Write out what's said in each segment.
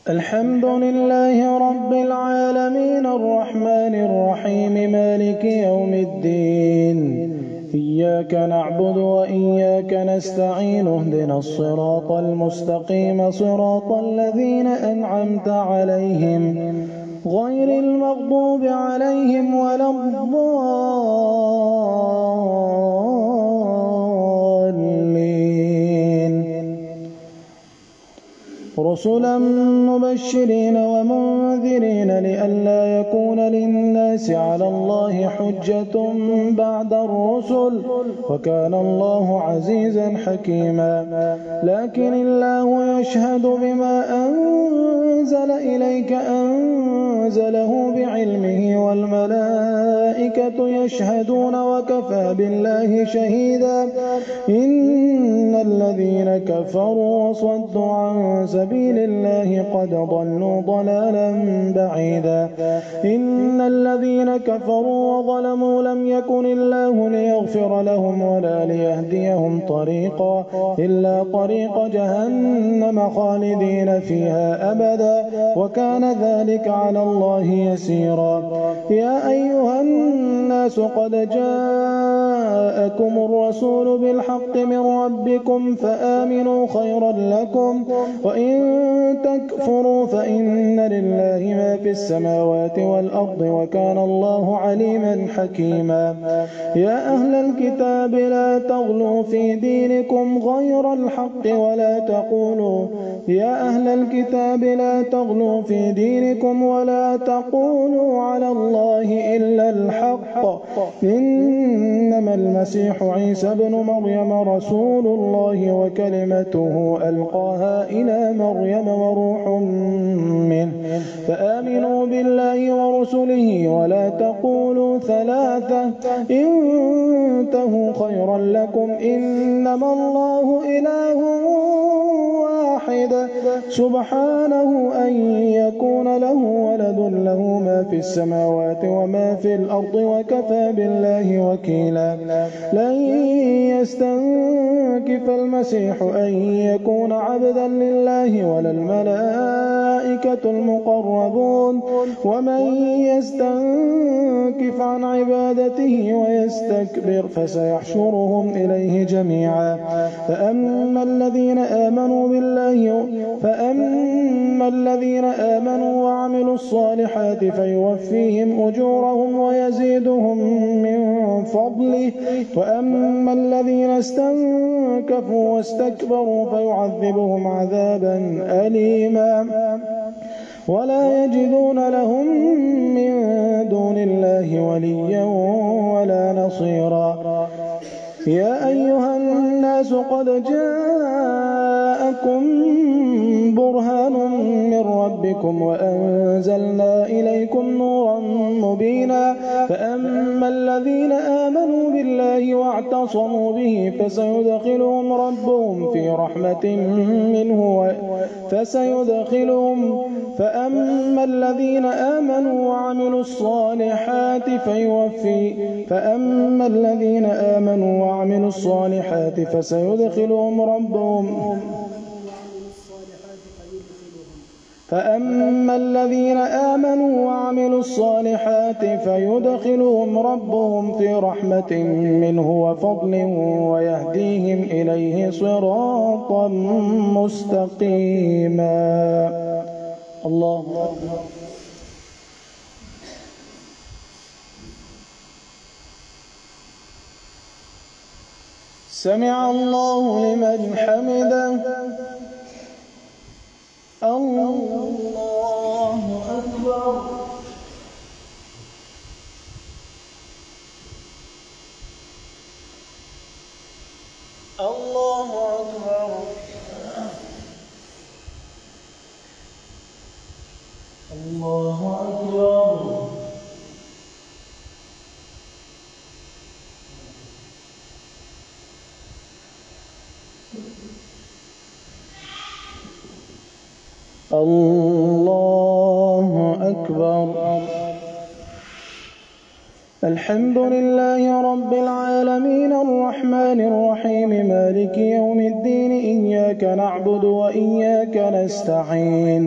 الحمد لله رب العالمين الرحمن الرحيم مالك يوم الدين. إياك نعبد وإياك نستعين اهدنا الصراط المستقيم صراط الذين أنعمت عليهم غير المغضوب عليهم ولا الضالين. رسلا مبشرين ومنذرين لئلا يكون للناس على الله حجة بعد الرسل وكان الله عزيزا حكيما. لكن الله يشهد بما أنزل إليك أنزله بعلمه والملائكة يشهدون وكفى بالله شهيدا. إن الذين كفروا وصدوا عن سبيل الله قد ضلوا ضلالا بعيدا. إن الذين كفروا وظلموا لم يكن الله ليغفر لهم ولا ليهديهم طريقا إلا طريق جهنم خالدين فيها أبدا وكان ذلك على الله يسيرا. يا أيها الناس قد جاءكم الرسول بالحق من ربكم فآمنوا خيرا لكم وإن تكفروا فإن لله ما في السماوات والأرض وكان الله عليما حكيما. يا أهل الكتاب لا تغلوا في دينكم غير الحق ولا تقولوا على الله إلا الحق. إنما المسيح عيسى ابن مريم رسول الله وكلمته ألقاها إلى مريم وروح منه فآمنوا بالله ورسله ولا تقولوا ثلاثة انتهوا خيرا لكم إنما الله إله واحد سبحانه أن يكون له ولد له ما في السماوات وما في الأرض وكفى بالله وكيلا. لن يستنكف المسيح أن يكون عبدا لله ولا الملائكة المقربون ومن يستنكف عن عبادته ويستكبر فسيحشرهم إليه جميعا. فأما الذين آمنوا وعملوا الصالحات فيوفيهم أجورهم ويزيدهم من فضله وأما الذين استنكفوا واستكبروا فيعذبهم عذابا أليما ولا يجدون لهم من دون الله وليا ولا نصيرا. يا أيها الناس قد جاءكم برهان من ربكم وأنزلنا إليكم نورا مبينا. فأما الذين آمنوا بالله واعتصموا به فسيدخلهم ربهم في رحمة منه فأما الذين آمنوا وعملوا الصالحات فسيدخلهم ربهم في رحمة منه وفضل ويهديهم إليه صراطا مستقيما. الله أكبر. سمع الله لمن حمده. الله أكبر. الله أكبر. الله أكبر. الله أكبر. الحمد لله رب العالمين الرحمن الرحيم مالك يوم الدين إياك نعبد وإياك نستعين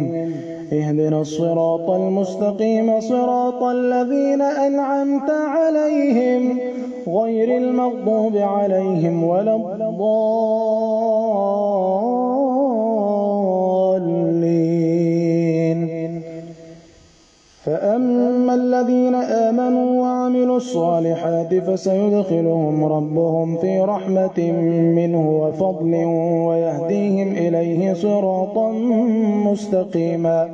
اهدنا الصراط المستقيم صراط الذين أنعمت عليهم غير المغضوب عليهم ولا الضالين. فأما الذين آمنوا وعملوا الصالحات فسيدخلهم ربهم في رحمة منه وفضل ويهديهم إليه صراطا مستقيما.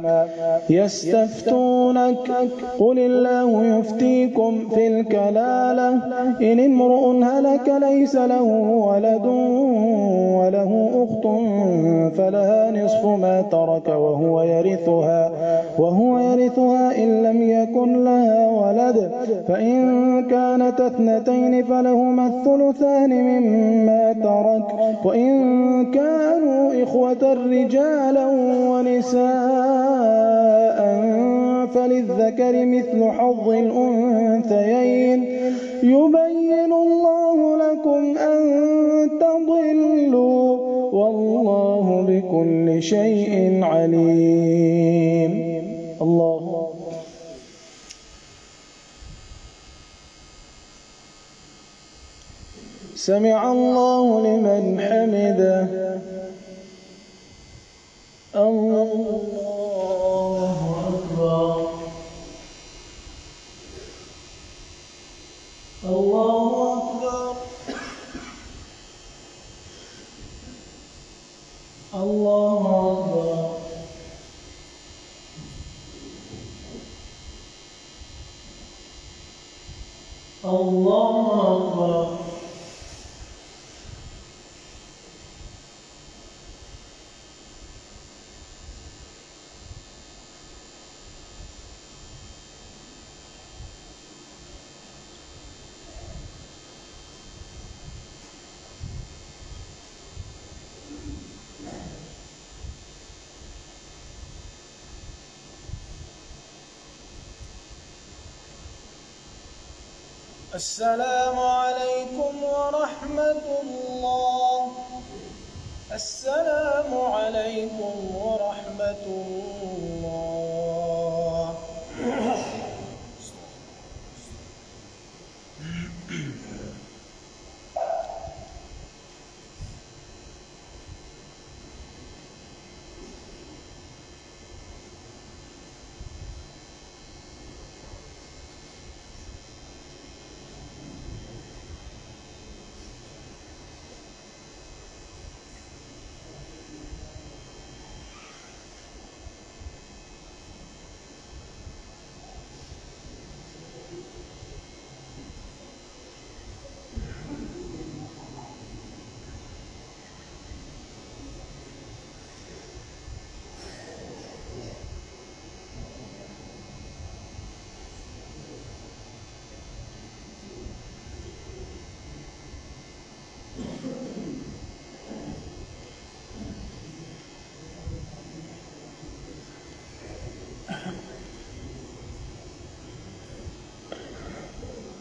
يستفتونك قل الله يفتيكم في الكلالة إن امرؤ هلك ليس له ولد وله أخت فلها نصف ما ترك وهو يرثها إن لم يكن لها ولد فإن كانت اثنتين فلهما الثلثان مما ترك وإن كانوا إخوة رجالا ونساء فللذكر مثل حظ الأنثيين يبين الله لكم أن تضلوا والله بكل شيء عليم. الله سمع الله لمن حمده. الله أكبر. الله أكبر. الله أكبر. الله أكبر. السلام عليكم ورحمة الله. السلام عليكم ورحمة الله.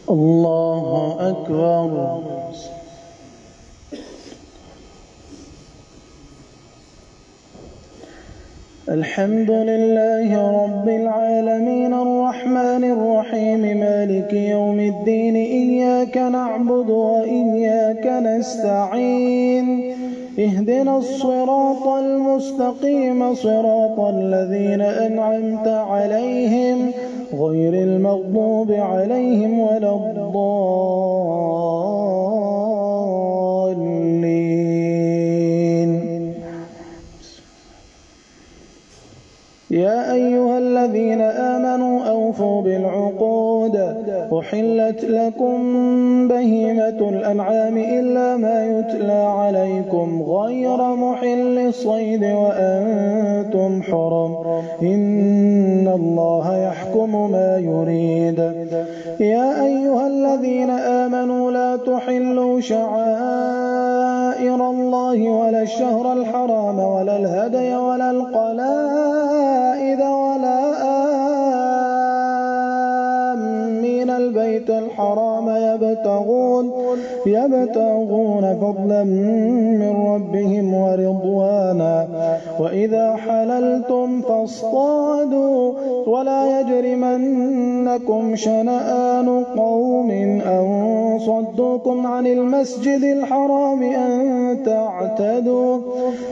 الله أكبر. الحمد لله رب العالمين الرحمن الرحيم مالك يوم الدين إياك نعبد وإياك نستعين اهدنا الصراط المستقيم صراط الذين أنعمت عليهم غير المغضوب عليهم ولا الضالين. يا أيها الذين آمنوا أوفوا بالعقود أحلت لكم بهيمة الأنعام إلا ما يتلى عليكم غير محل الصيد وأنتم حرم إن الله يحكم ما يريد. يا أيها الذين آمنوا لا تحلوا شعائر الله ولا الشهر الحرام ولا الهدي ولا القلائد ولا آمين البيت الحرام يبتغون فضلا من ربهم ورضوانا وإذا حللتم فاصطادوا ولا يجرمنكم شنآن قوم أن صدوكم عن المسجد الحرام أن تعتدوا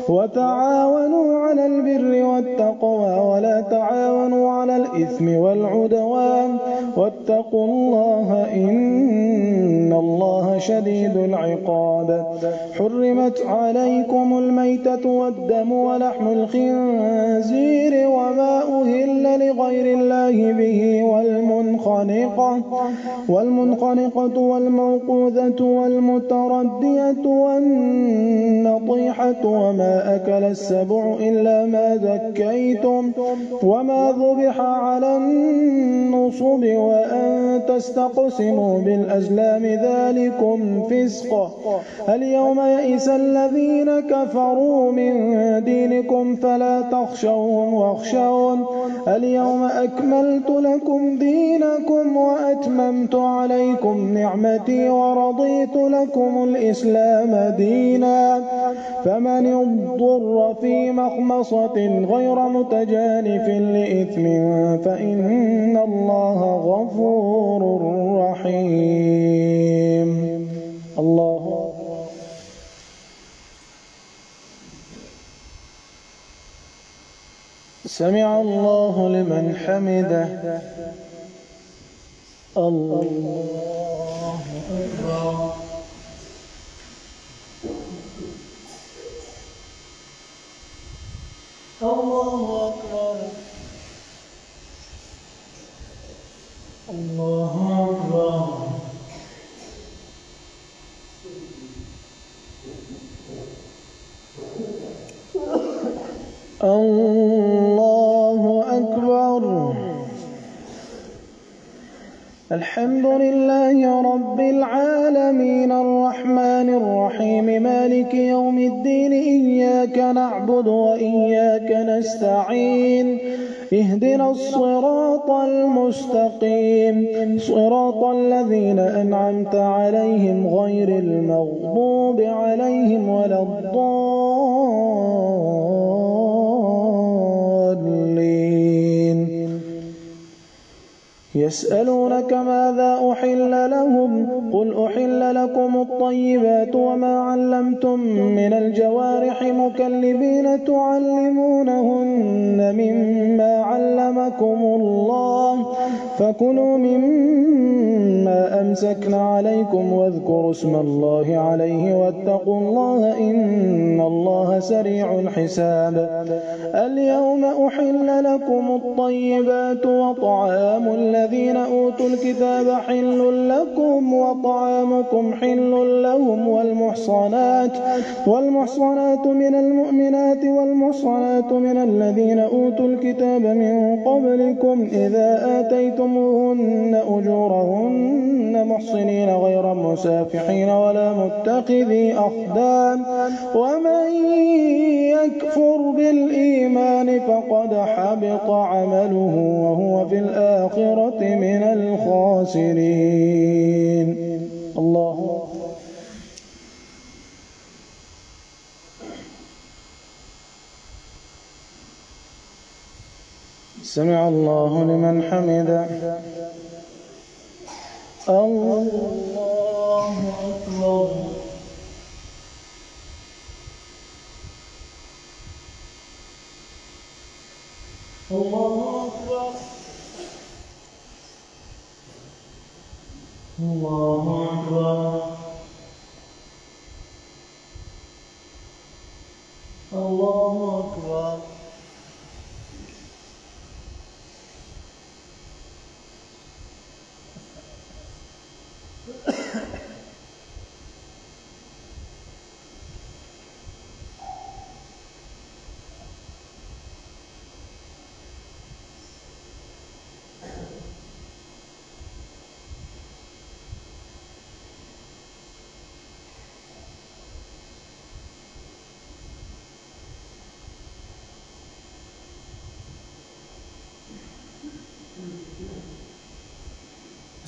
وتعاونوا على البر والتقوى ولا تعاونوا على الإثم والعدوان واتقوا الله إن الله شديد العقاب. حرمت عليكم الميتة والدم ولحم الخنزير وما أهل لغير الله به والمنخنقة والموقوذة والمتردية والنطيحة وما أكل السبع إلا ما ذكيتم وما ذبح على النصب وأن تستقسموا بالأزلام ذلكم فسق. اليوم يئس الذين كفروا من دينكم فلا تخشوهم واخشون اليوم أكملت لكم دينكم وأتممت عليكم نعمتي ورضيت لكم الإسلام دينا فمن اضطر في مخمصة غير متجانف لإثم فإن الله غفور رحيم. الله سمع الله لمن حمده. الله أكبر. الله أكبر. الله أكبر. الله أكبر. الحمد لله رب العالمين الرحمن الرحيم مالك يوم الدين إياك نعبد وإياك نستعين اهدنا الصراط المستقيم صراط الذين أنعمت عليهم غير المغضوب عليهم ولا الضالين. يسألونك ماذا أحل لهم قل أحل لكم الطيبات وما علمتم من الجوارح مكلبين تعلمونهن مما علمكم الله فكلوا مما أمسكن عليكم واذكروا اسم الله عليه واتقوا الله إن الله سريع الحساب. اليوم أحل لكم الطيبات وطعام الذين أوتوا الكتاب حل لكم وطعامكم حل لهم والمحصنات من المؤمنات والمحصنات من الذين أوتوا الكتاب من قبلكم إذا آتيتموهن أجورهن محصنين غير مسافحين ولا متخذي أخدان ومن يكفر بالإيمان فقد حبط عمله وهو في الآخرة من الخاسرين. الله سمع الله لمن حمده. الله أكبر. الله أكبر. الله أكبر. الله أكبر.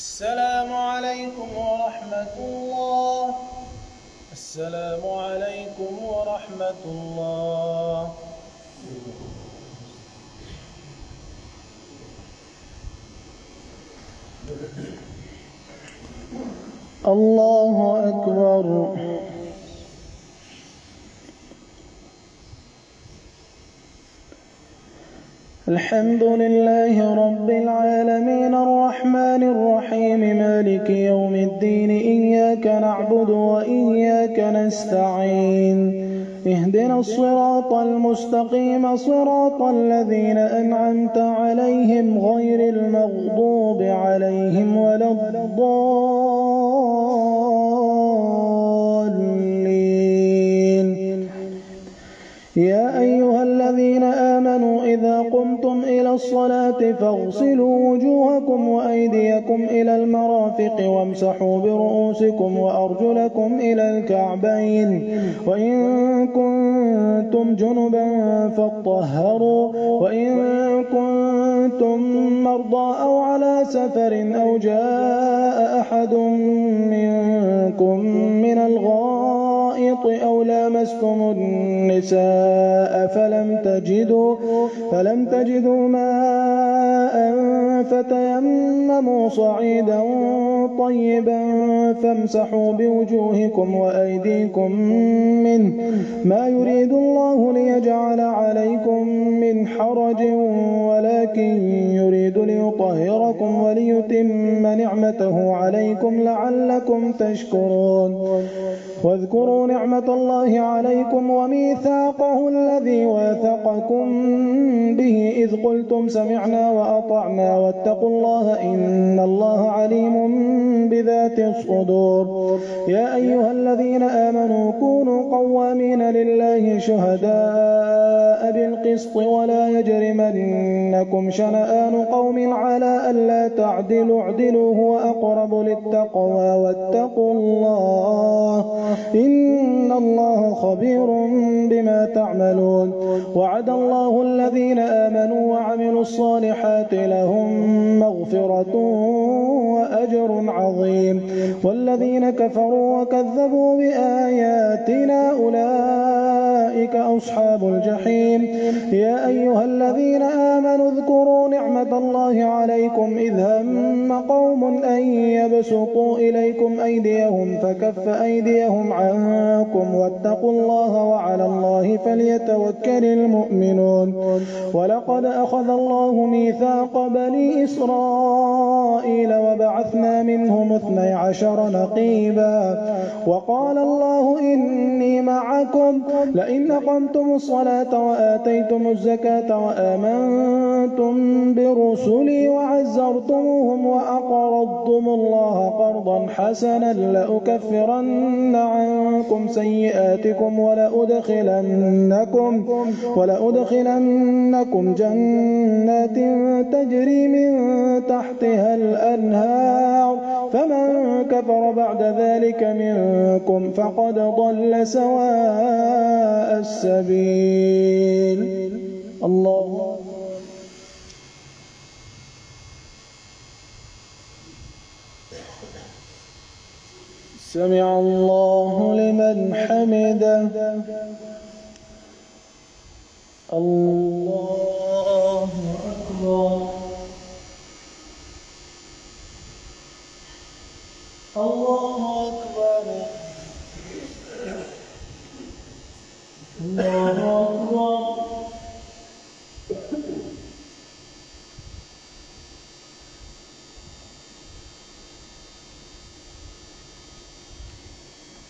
السلام عليكم ورحمة الله. السلام عليكم ورحمة الله. الله أكبر. الحمد لله رب العالمين الرحمن الرحيم مالك يوم الدين إياك نعبد وإياك نستعين اهدنا الصراط المستقيم صراط الذين أنعمت عليهم غير المغضوب عليهم ولا الضالين. يا أيها الذين آمنوا إذا قمتم إلى الصلاة فاغسلوا وجوهكم وأيديكم إلى المرافق وامسحوا برؤوسكم وأرجلكم إلى الكعبين وإن كنتم جنبا فاطهروا وإن كنتم مرضى أو على سفر أو جاء أحد منكم من الغائط أو لامستم النساء فلم تجدوا ماء فتيمموا صعيدا طيبا فامسحوا بوجوهكم وأيديكم منه ما يريد الله ليجعل عليكم من حرج ولكن يريد ليطهركم وليتم نعمته عليكم لعلكم تشكرون. واذكروا نعمة الله عليكم وميثاقه الذي واثقكم به إذ قلتم سمعنا وأطعنا واتقوا الله إن الله عليم بذات الصدور. يا أيها الذين آمنوا كونوا قوامين لله شهداء بالقسط ولا يجرمنكم شنآن قوم على ألا تعدلوا اعدلوا هو أقرب للتقوى واتقوا الله إن الله خبير بما تعملون. وعد الله الذين آمنوا وعملوا الصالحات لهم مغفرة وأجر عظيم والذين كفروا وكذبوا بآياتنا أولئك أصحاب الجحيم. يا أيها الذين آمنوا اذكروا نعمة الله عليكم إذ هم قوم أن يبسطوا إليكم أيديهم فكف أيديهم عنكم واتقوا الله وعلى الله فليتوكل المؤمنون. ولقد أخذ الله ميثاق بني إسرائيل وبعثنا منهم 12 نقيبا وقال الله إني معكم لئن أقمتم الصلاة وآتيتم الزكاة وآمنتم برسلي وعزرتموهم وأقرضتم الله قرضا حسنا لأكفرن عنكم سيئاتكم ولأدخلنكم جنات تجري من تحتها الأنهار فمن كفر بعد ذلك منكم فقد ضل سواء السبيل. الله سمع الله لمن حمده. الله أكبر. الله أكبر. الله أكبر.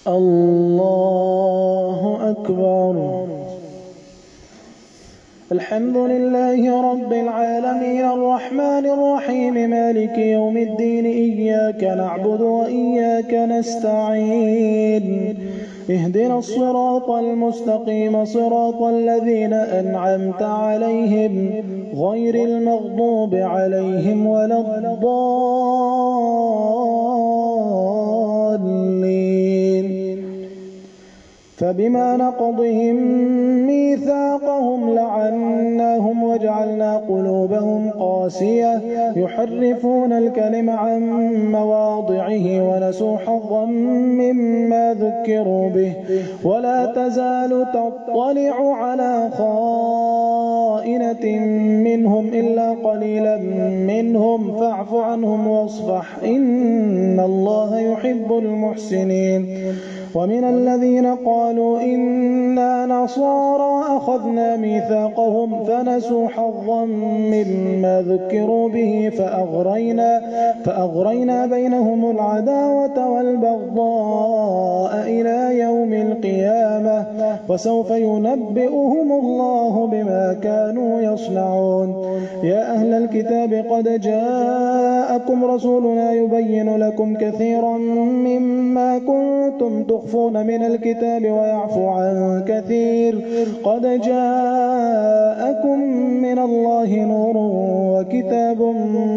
الله أكبر. الحمد لله رب العالمين الرحمن الرحيم مالك يوم الدين إياك نعبد وإياك نستعين اهدنا الصراط المستقيم صراط الذين أنعمت عليهم غير المغضوب عليهم ولا الضالين. فبما نقضهم ميثاقهم لعناهم وجعلنا قلوبهم قاسية قاسية يحرفون الكلم عن مواضعه ونسوا حظا مما ذكروا به ولا تزال تطلع على خائنة منهم إلا قليلا منهم فاعف عنهم واصفح إن الله يحب المحسنين. ومن الذين قالوا إنا نصارى أخذنا ميثاقهم فنسوا حظا مما ذكروا به فأغرينا بينهم العداوة والبغضاء إلى يوم القيامة وسوف ينبئهم الله بما كانوا يصنعون. يا أهل الكتاب قد جاءكم رسولنا يبين لكم كثيرا مما كنتم تخفون من الكتاب ويعفو عن كثير قد جاءكم من الله نور وكتاب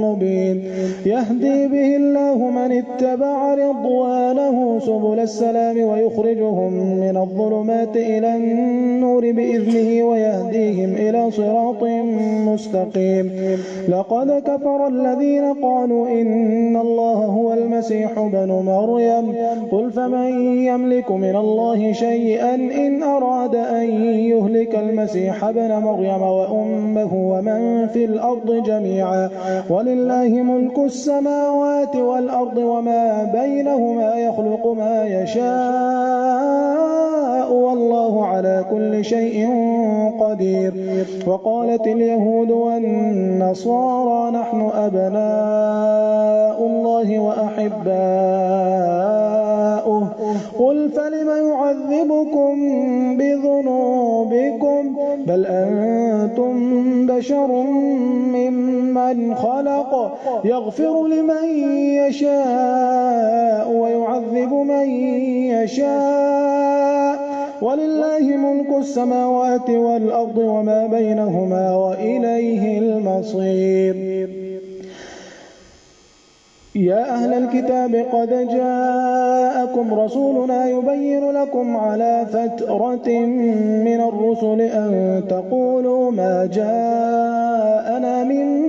مبين يهدي به الله من اتبع رضوانه سبل السلام ويخرجهم من الظلمات إلى النور بإذنه ويهديهم إلى صراط مستقيم. لقد كفر الذين قالوا إن الله هو المسيح ابن مريم قل فمن يملك من الله شيئا إن أراد أن يهلك المسيح ابن مريم وأمه ومن في الأرض جميعا ولله ملك السماوات والأرض وما بينهما يخلق ما يشاء والله على كل شيء قدير. وقالت اليهود والنصارى نحن أبناء الله وأحباؤه قل فلم يعذبكم بذنوبكم بل أنتم بشر ممن خلق يغفر لمن يشاء ويعذب من يشاء ولله ملك السماوات والأرض وما بينهما وإليه المصير. يا أهل الكتاب قد جاءكم رسولنا يبين لكم على فترة من الرسل أن تقولوا ما جاءنا من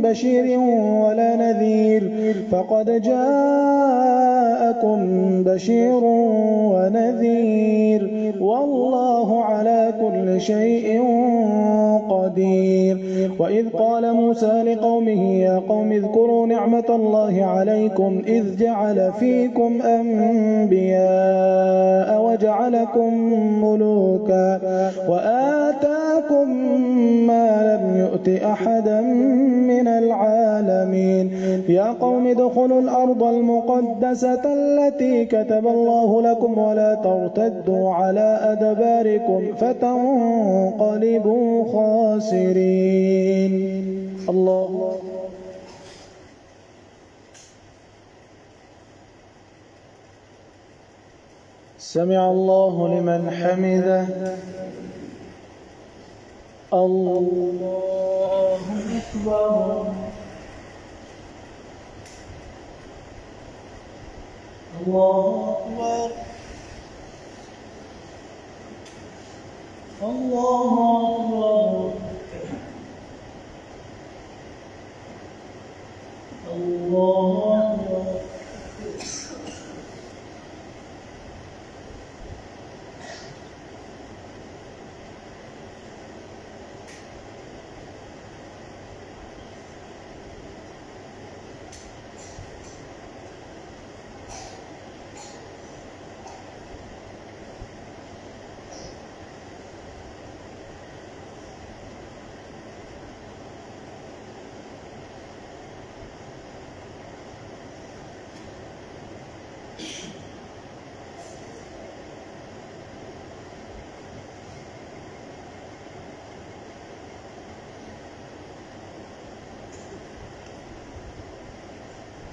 بشير ولا نذير فقد جاءكم بشير ونذير والله على كل شيء قدير. وإذ قال موسى لقومه يا قوم اذكروا نعمة الله عليكم إذ جعل فيكم أنبياء وجعلكم ملوكا وآتاكم ما لم يؤت أحدا من العالمين. يا قوم ادخلوا الأرض المقدسة التي كتب الله لكم ولا ترتدوا على أدباركم فتنقلبوا خاسرين. الله سمع الله لمن حمده. الله أكبر. الله أكبر. الله أكبر. الله أكبر.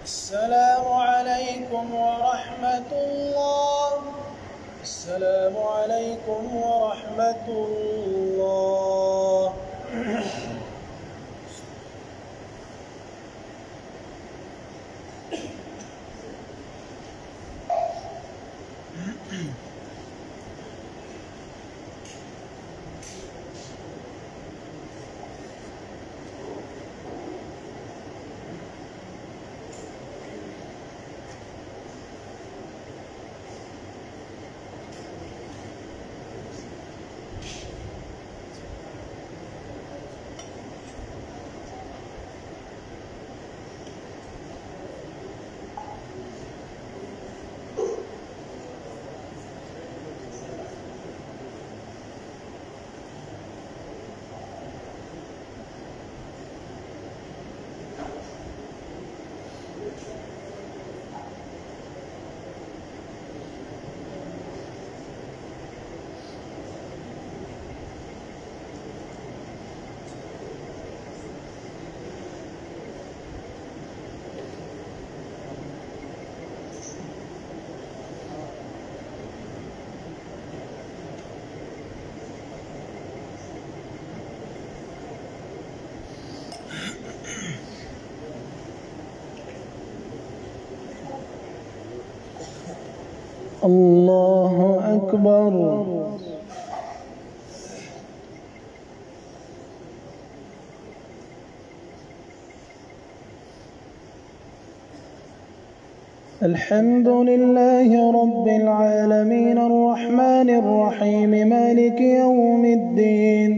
السلام عليكم ورحمة الله. السلام عليكم ورحمة الله. الله أكبر. الحمد لله رب العالمين الرحمن الرحيم مالك يوم الدين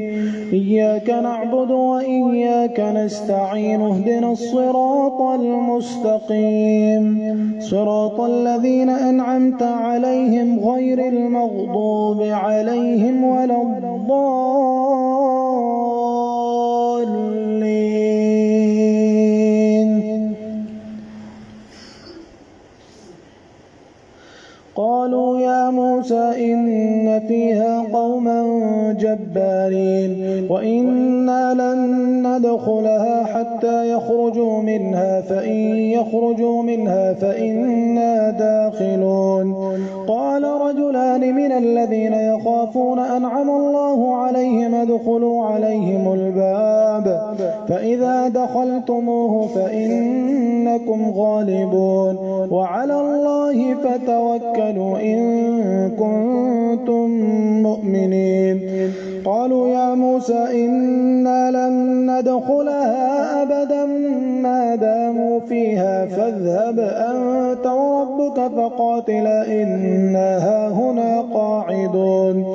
إياك نعبد وإياك نستعين اهدنا الصراط المستقيم صراط الذين أنعمت عليهم غير المغضوب عليهم ولا الضالين. قالوا يا موسى إن فيها قوما جبارين وإنا لن ندخلها حتى يخرجوا منها فإن يخرجوا منها فإنا داخلون. قال رجلان من الذين يخافون أنعم الله عليهم ادخلوا عليهم الباب فإذا دخلتموه فإنكم غالبون وعلى الله فتوكلوا إن كنتم مؤمنين. قالوا يا موسى إنا لن ندخلها أبدا ما داموا فيها فاذهب أنت وربك فقاتلا إنا هاهنا قاعدون.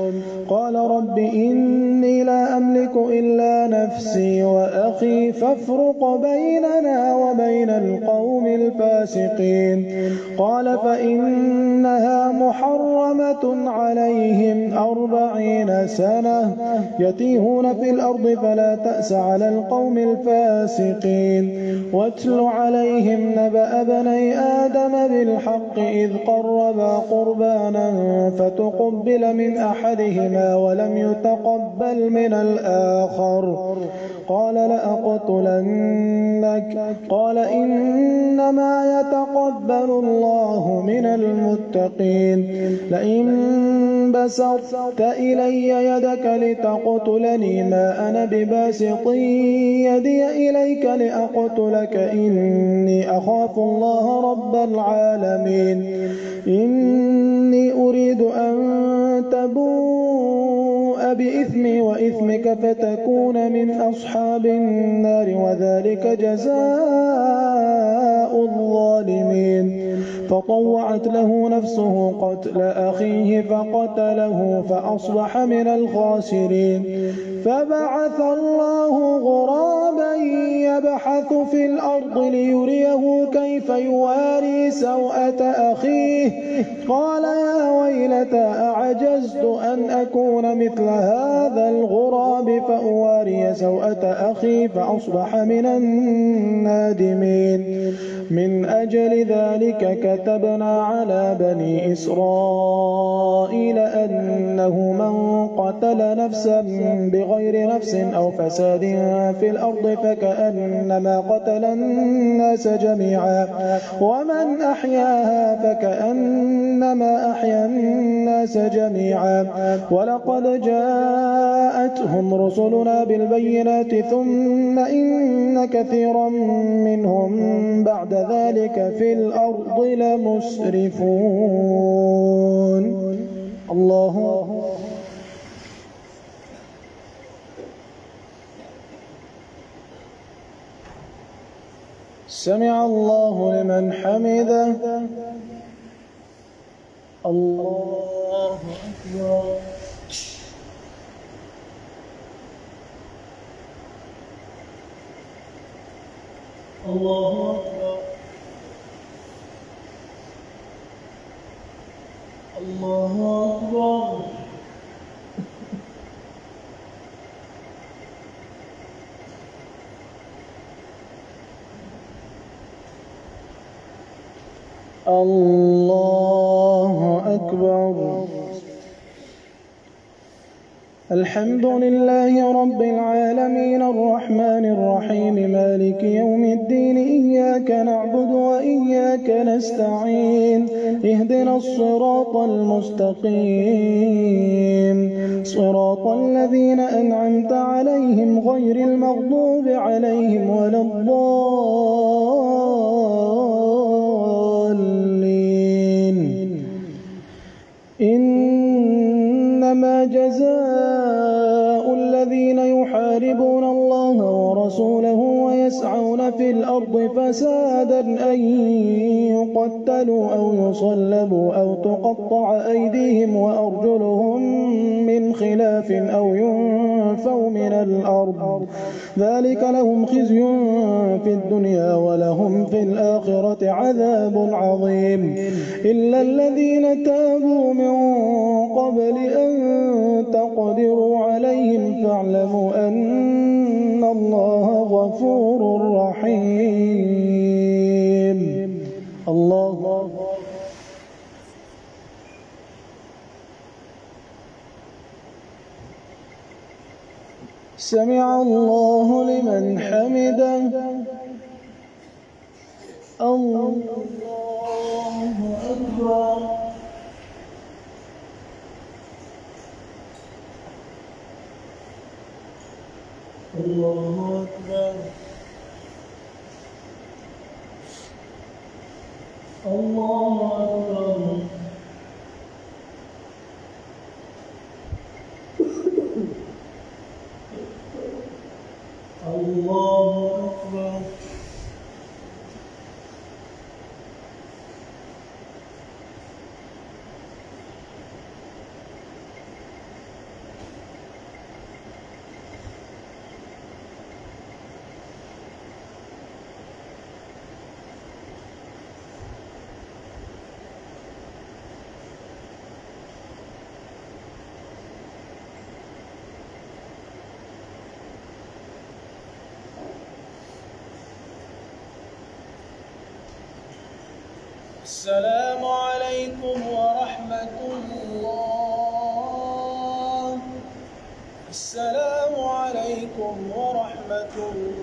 قال رب إني لا أملك إلا نفسي وأخي فافرق بيننا وبين القوم الفاسقين. قال فإنها محرمة عليهم 40 سنة يتيهون في الأرض فلا تأس على القوم الفاسقين. واتل عليهم نبأ بني آدم بالحق إذ قربا قربانا فتقبل من أحدهما ولم يتقبل من الآخر قال لأقتلنك قال إنما يتقبل الله من المتقين. لئن بسطت إلي يدك لتقتلني ما أنا بباسط يدي إليك لأقتلك إني أخاف الله رب العالمين. إني أريد أن تبوء بإثمي وإثمك فتكون من أصحاب النار وذلك جزاء الظالمين. فطوعت له نفسه قتل أخيه فقتله فأصبح من الخاسرين. فبعث الله غرابا يبحث في الأرض ليريه كيف يواري سوءة أخيه قال يا ويلتى أعجزت أن أكون مثل هذا الغراب فأواري سوءة أخي فأصبح من النادمين. من أجل ذلك كتبنا على بني إسرائيل أنه من قتل نفسا بغير نفس أو فساد في الأرض فكأنما قتل الناس جميعا ومن أحياها فكأنما أحيا الناس جميعا. ولقد جاءتهم رسلنا بالبينات ثم إن كثيرا منهم بعد ذلك في الأرض لمسرفون. الله سمع الله لمن حمده. الله أكبر. الله أكبر. الله أكبر. الله أكبر. الحمد لله رب العالمين الرحمن الرحيم مالك يوم الدين إياك نعبد وإياك نستعين اهدنا الصراط المستقيم صراط الذين أنعمت عليهم غير المغضوب عليهم ولا الضالين. ورسوله ويسعون في الأرض فسادا أن يقتلوا أو يصلبوا أو تقطع أيديهم وأرجلهم من خلاف أو ينفوا من الأرض ذلك لهم خزي في الدنيا ولهم في الآخرة عذاب عظيم إلا الذين تابوا من قبل أن تقدروا عليهم فاعلموا أن الله غفور رحيم. الله سمع الله لمن حمده. الله أكبر. الله أكبر. الله أكبر. الله أكبر. السلام عليكم ورحمة الله. السلام عليكم ورحمة الله.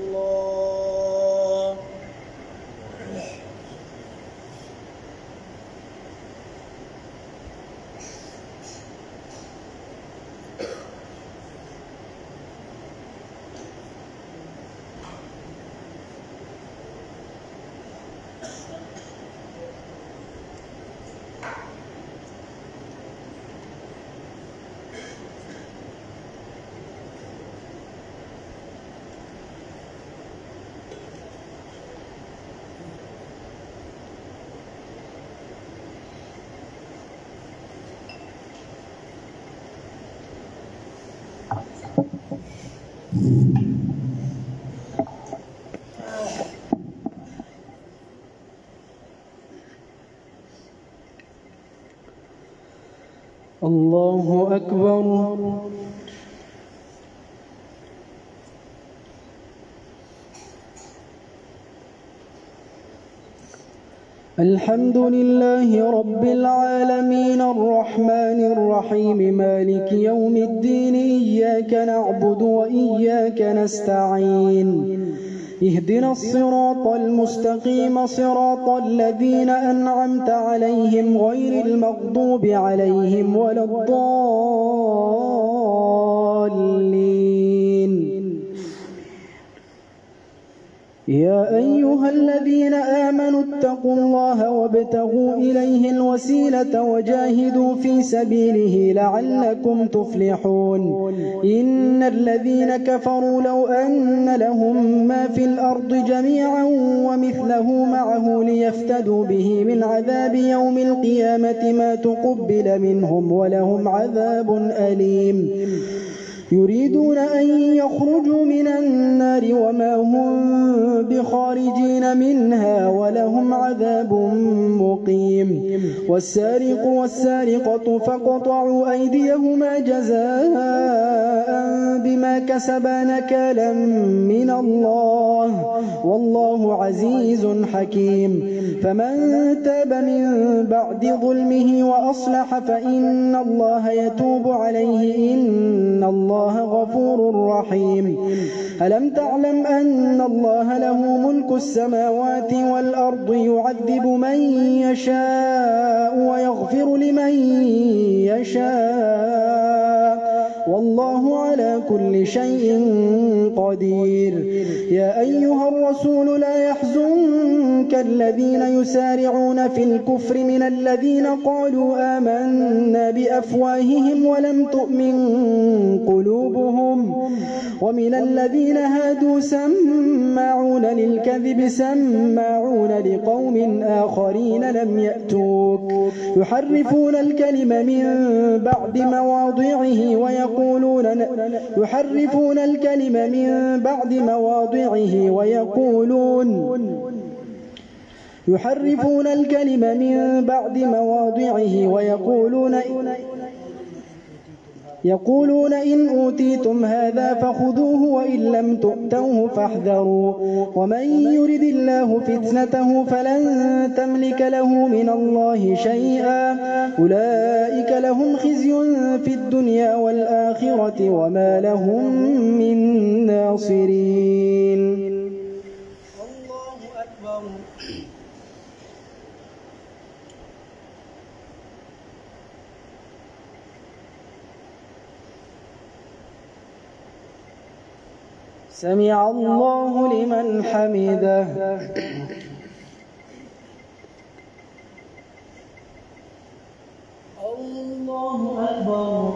الله أكبر. الحمد لله رب العالمين الرحمن الرحيم مالك يوم الدين إياك نعبد وإياك نستعين اهدنا الصراط المستقيم صراط الذين أنعمت عليهم غير المغضوب عليهم ولا الضالين. يا أيها الذين آمنوا اتقوا الله وابتغوا إليه الوسيلة وجاهدوا في سبيله لعلكم تفلحون. إن الذين كفروا لو أن لهم ما في الأرض جميعا ومثله معه ليفتدوا به من عذاب يوم القيامة ما تقبل منهم ولهم عذاب أليم. يريدون أن يخرجوا من النار وما هم بخارجين منها ولهم عذاب مقيم. والسارق والسارقة فاقطعوا أيديهما جزاء بما كسبا نكالا من الله والله عزيز حكيم. فمن تاب من بعد ظلمه وأصلح فإن الله يتوب عليه إن الله غفور رحيم. ألم تعلم أن الله له ملك السماوات والأرض يعذب من يشاء ويغفر لمن يشاء والله على كل شيء قدير. يا أيها الرسول لا يحزنك الذين يسارعون في الكفر من الذين قالوا آمنا بأفواههم ولم تؤمن قلوبهم ومن الذين هادوا سماعون للكذب سماعون لقوم آخرين لم يأتوك يحرفون الكلم من بعد مواضعه ويقولون إن أوتيتم هذا فخذوه وإن لم تؤتوه فاحذروا ومن يرد الله فتنته فلن تملك له من الله شيئا أولئك لهم خزي في الدنيا والآخرة وما لهم من ناصرين. الله أكبر. سمع الله لمن حمده. الله أكبر.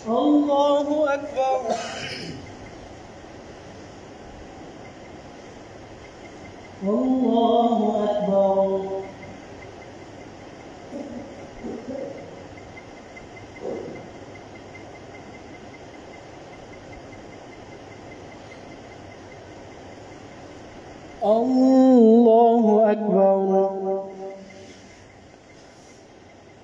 الله أكبر. الله أكبر. الله أكبر.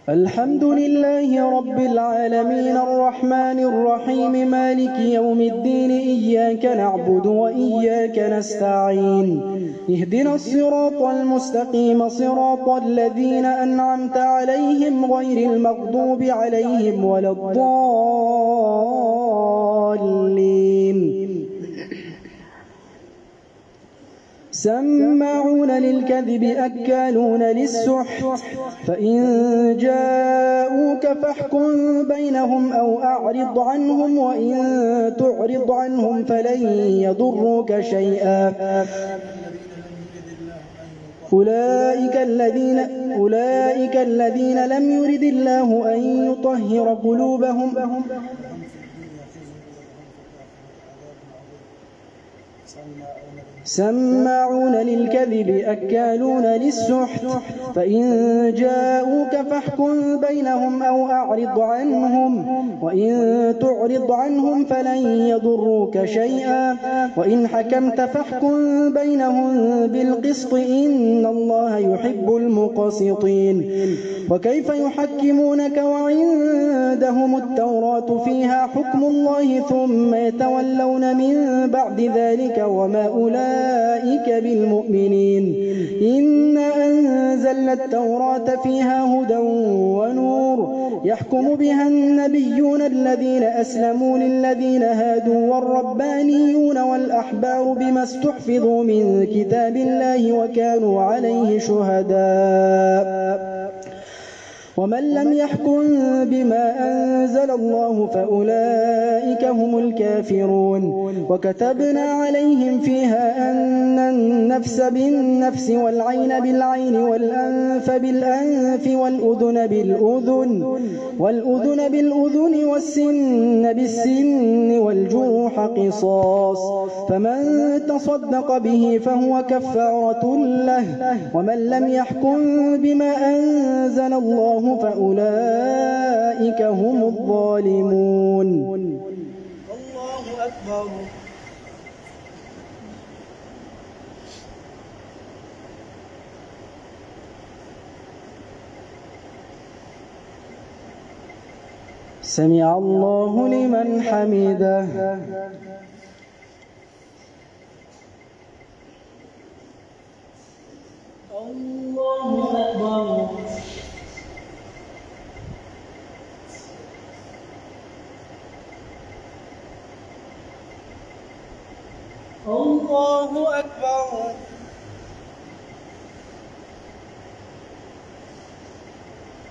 الحمد لله رب العالمين الرحمن الرحيم مالك يوم الدين إياك نعبد وإياك نستعين اهدنا الصراط المستقيم صراط الذين أنعمت عليهم غير المغضوب عليهم ولا الضالين. سماعون للكذب أكالون للسحت فإن جاءوك فاحكم بينهم أو أعرض عنهم وإن تعرض عنهم فلن يضروك شيئا أولئك الذين لم يرد الله أن يطهر قلوبهم سماعون للكذب أكالون للسحت فإن جاءوك فاحكم بينهم أو أعرض عنهم وإن تعرض عنهم فلن يضروك شيئا وإن حكمت فاحكم بينهم بالقسط إن الله يحب المقسطين. وكيف يحكمونك وعندهم التوراة فيها حكم الله ثم يتولون من بعد ذلك وما أولئك بالمؤمنين. إنا أنزلنا التوراة فيها هدى ونور يحكم بها النبيون الذين أسلموا للذين هادوا والربانيون والأحبار بما استحفظوا من كتاب الله وكانوا عليه شهداء ومن لم يحكم بما أنزل الله فأولئك هم الكافرون. وكتبنا عليهم فيها أن النفس بالنفس والعين بالعين والأنف بالأنف والأذن بالأذن والسن بالسن والجروح قصاص فمن تصدق به فهو كفارة له ومن لم يحكم بما أنزل الله فأولئك هم الظالمون. الله أكبر. سمع الله لمن حمده. الله أكبر. الله أكبر.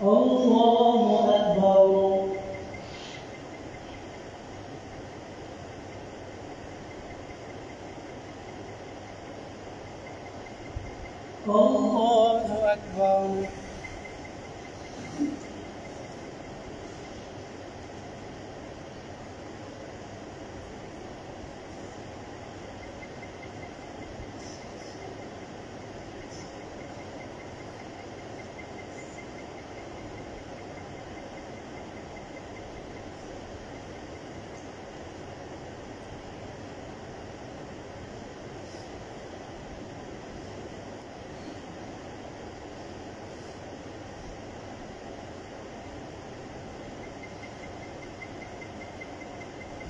الله أكبر. الله أكبر.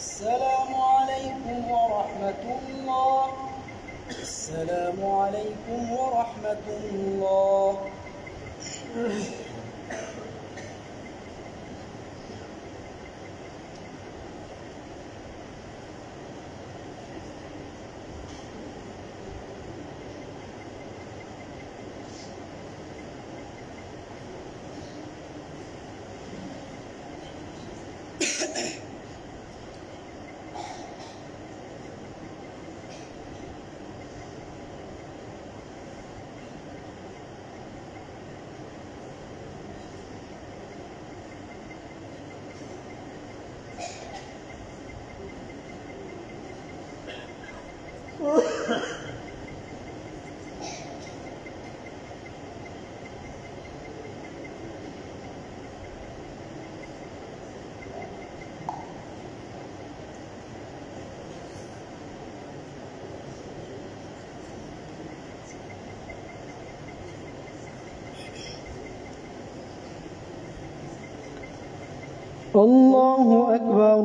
السلام عليكم ورحمة الله. السلام عليكم ورحمة الله. الله أكبر.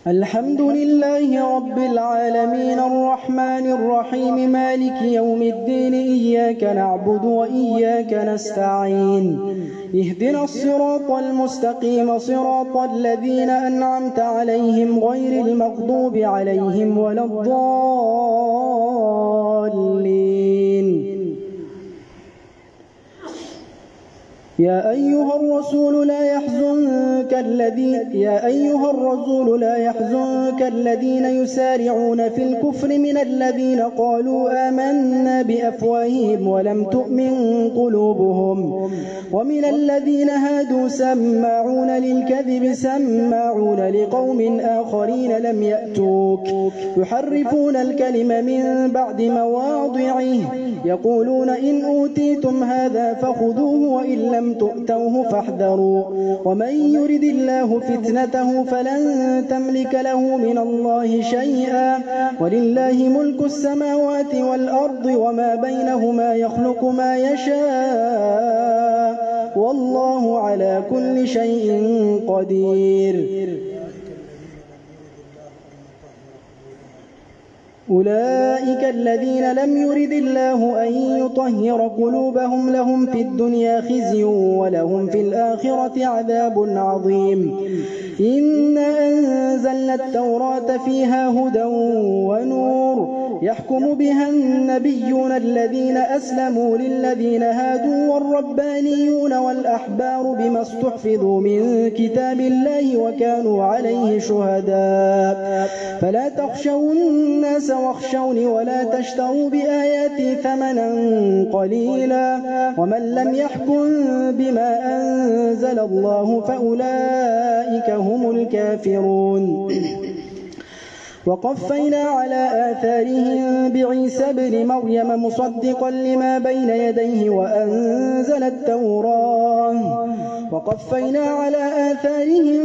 الحمد لله رب العالمين الرحمن الرحيم مالك يوم الدين إياك نعبد وإياك نستعين اهدنا الصراط المستقيم صراط الذين أنعمت عليهم غير المغضوب عليهم ولا الضالين. يا أيها الرسول لا يحزنك الذين يسارعون في الكفر من الذين قالوا آمنا بأفواههم ولم تؤمن قلوبهم ومن الذين هادوا سماعون للكذب سماعون لقوم آخرين لم يأتوك يحرفون الكلم من بعد مواضعه يقولون إن أوتيتم هذا فخذوه وإن لم تؤتوه فاحذروا ومن يرد الله فتنته فلن تملك له من الله شيئا ولله ملك السماوات والأرض وما بينهما يخلق ما يشاء والله على كل شيء قدير. أولئك الذين لم يرد الله أن يطهر قلوبهم لهم في الدنيا خزي ولهم في الآخرة عذاب عظيم. إنا أنزلنا التوراة فيها هدى ونور يحكم بها النبيون الذين أسلموا للذين هادوا والربانيون والأحبار بما استحفظوا من كتاب الله وكانوا عليه شهداء فلا تخشوا الناس واخشوني ولا تشتروا بآياتي ثمنا قليلا ومن لم يحكم بما أنزل الله فأولئك هم الكافرون. وقفينا على آثارهم بعيسى ابن مريم مصدقا لما بين يديه وأنزل التوراة وقفينا على آثارهم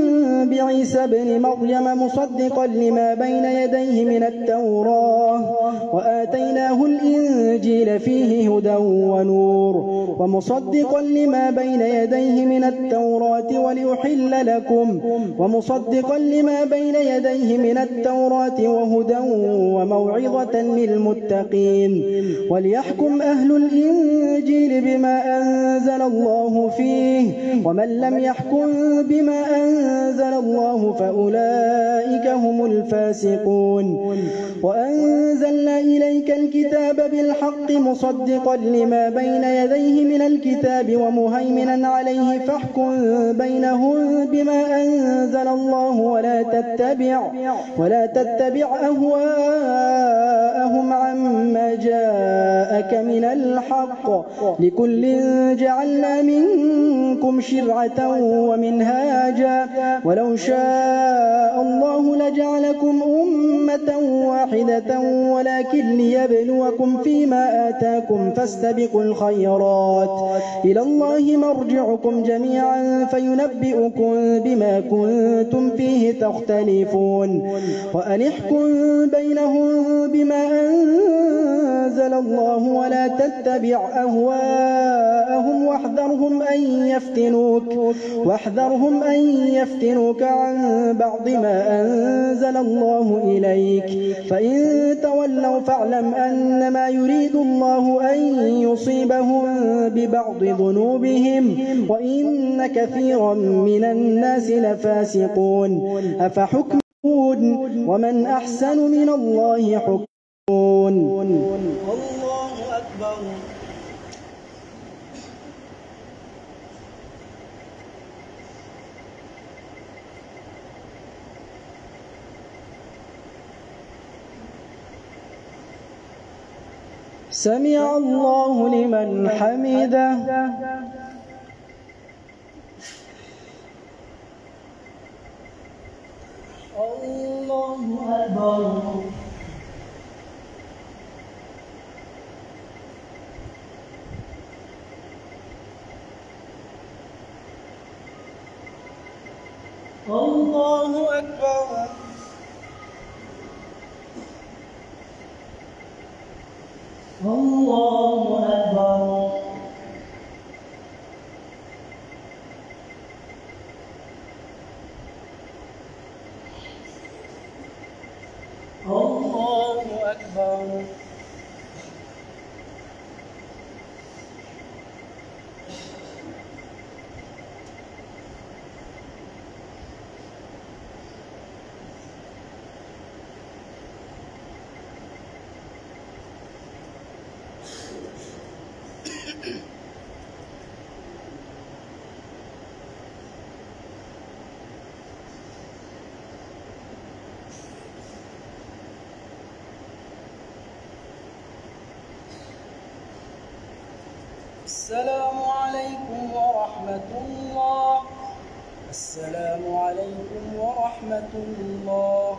بعيسى ابن مريم مصدقا لما بين يديه من التوراة وآتيناه الإنجيل فيه هدى ونور ومصدقا لما بين يديه من التوراة وليحل لكم ومصدقا لما بين يديه من التوراة وهدى وموعظة للمتقين وليحكم أهل الإنجيل بما أنزل الله فيه ومن لم يحكم بما أنزل الله فأولئك هم الفاسقون. وأنزلنا إليك إليك الكتاب بالحق مصدقا لما بين يديه من الكتاب ومهيمنا عليه فاحكم بينهم بما أنزل الله ولا تتبع أهواءهم عما جاءك من الحق لكل جعلنا منكم شرعة ومنهاجا ولو شاء الله لجعلكم أمة واحدة ولكن ليبلوكم فيما آتاكم فاستبقوا الخيرات إلى الله مرجعكم جميعا فينبئكم بما كنتم فيه تختلفون وأن احكم بينهم بما أنزل الله ولا تتبع أهواءهم واحذرهم أن يفتنوك عن بعض ما أنزل الله إليك فإن تولوا فاعلم أنما يريد الله أن يصيبهم ببعض ذنوبهم وإن كثيرا من الناس لفاسقون أفحكمون ومن أحسن من الله حكما. الله أكبر. سمع الله لمن حمده. الله أكبر. الله أكبر. الله أكبر. الله أكبر. السلام عليكم ورحمة الله. السلام عليكم ورحمة الله.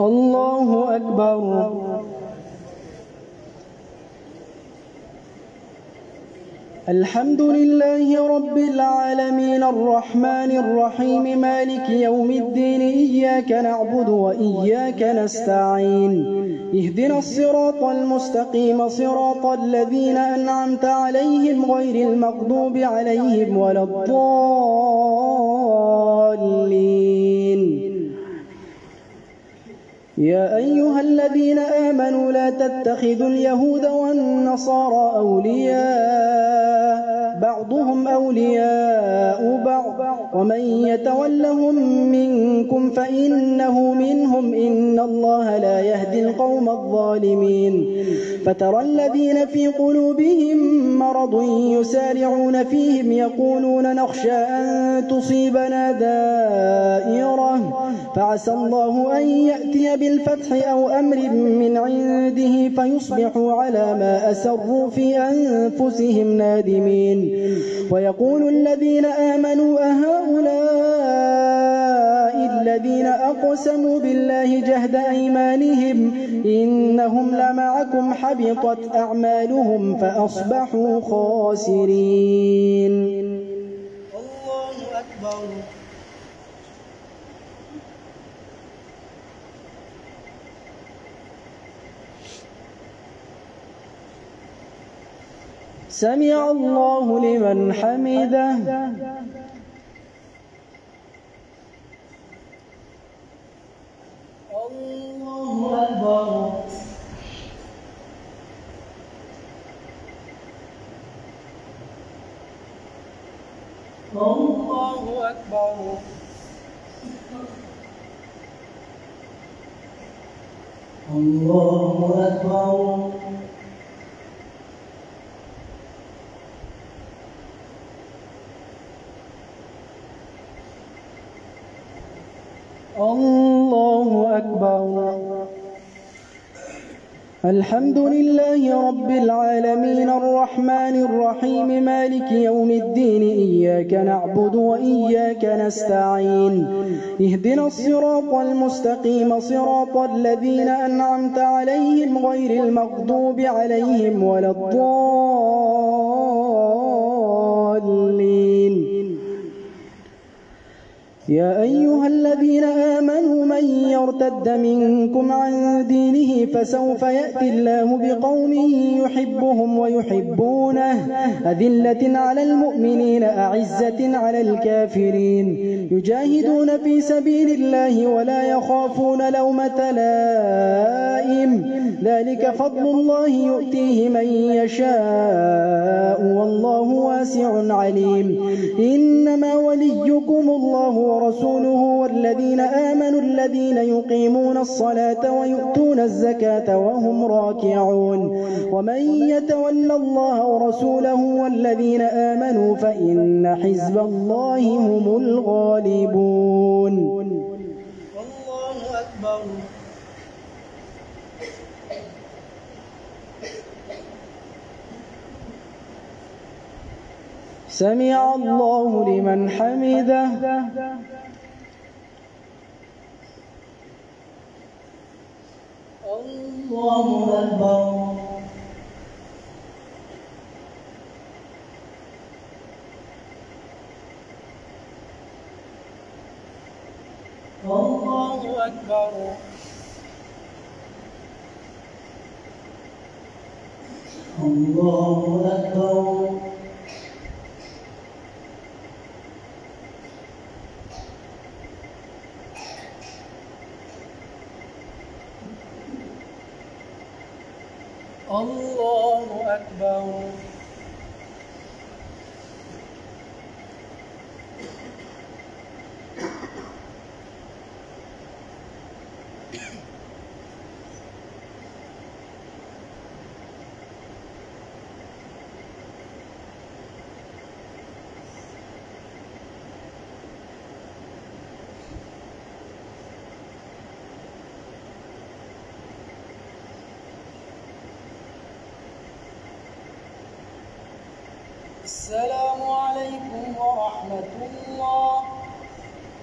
الله أكبر. الحمد لله رب العالمين الرحمن الرحيم مالك يوم الدين إياك نعبد وإياك نستعين اهدنا الصراط المستقيم صراط الذين أنعمت عليهم غير المغضوب عليهم ولا الضالين. يا أيها الذين آمنوا لا تتخذوا اليهود والنصارى أولياء بعضهم أولياء بعض ومن يتولهم منكم فإنه منهم إن الله لا يهدي القوم الظالمين. فترى الذين في قلوبهم مرض يسارعون فيهم يقولون نخشى أن تصيبنا دائرة فعسى الله أن يأتي بالفتح أو أمر من عنده فيصبحوا على ما أسروا في أنفسهم نادمين. ويقول الذين آمنوا أهؤلاء الذين أقسموا بالله جهد أيمانهم إنهم لمعكم حبطت أعمالهم فأصبحوا خاسرين. الله أكبر. سمع الله لمن حمده. الله أكبر. الله أكبر. الله أكبر. الله أكبر. الحمد لله رب العالمين الرحمن الرحيم مالك يوم الدين إياك نعبد وإياك نستعين اهدنا الصراط المستقيم صراط الذين أنعمت عليهم غير المغضوب عليهم ولا الضالين. يا أيها الذين آمنوا من يرتد منكم عن دينه فسوف يأتي الله بقوم يحبهم ويحبونه أذلة على المؤمنين أعزة على الكافرين يجاهدون في سبيل الله ولا يخافون لومة لائم ذلك فضل الله يؤتيه من يشاء والله واسع عليم. إنما وليكم الله ورسوله والذين آمنوا الذين يقيمون الصلاة ويؤتون الزكاة وهم راكعون ومن يتول الله ورسوله والذين آمنوا فإن حزب الله هم الغالبون. الله أكبر. سمع الله لمن حمده. الله أكبر. الله أكبر. الله أكبر. الله أكبر. السلام عليكم ورحمة الله.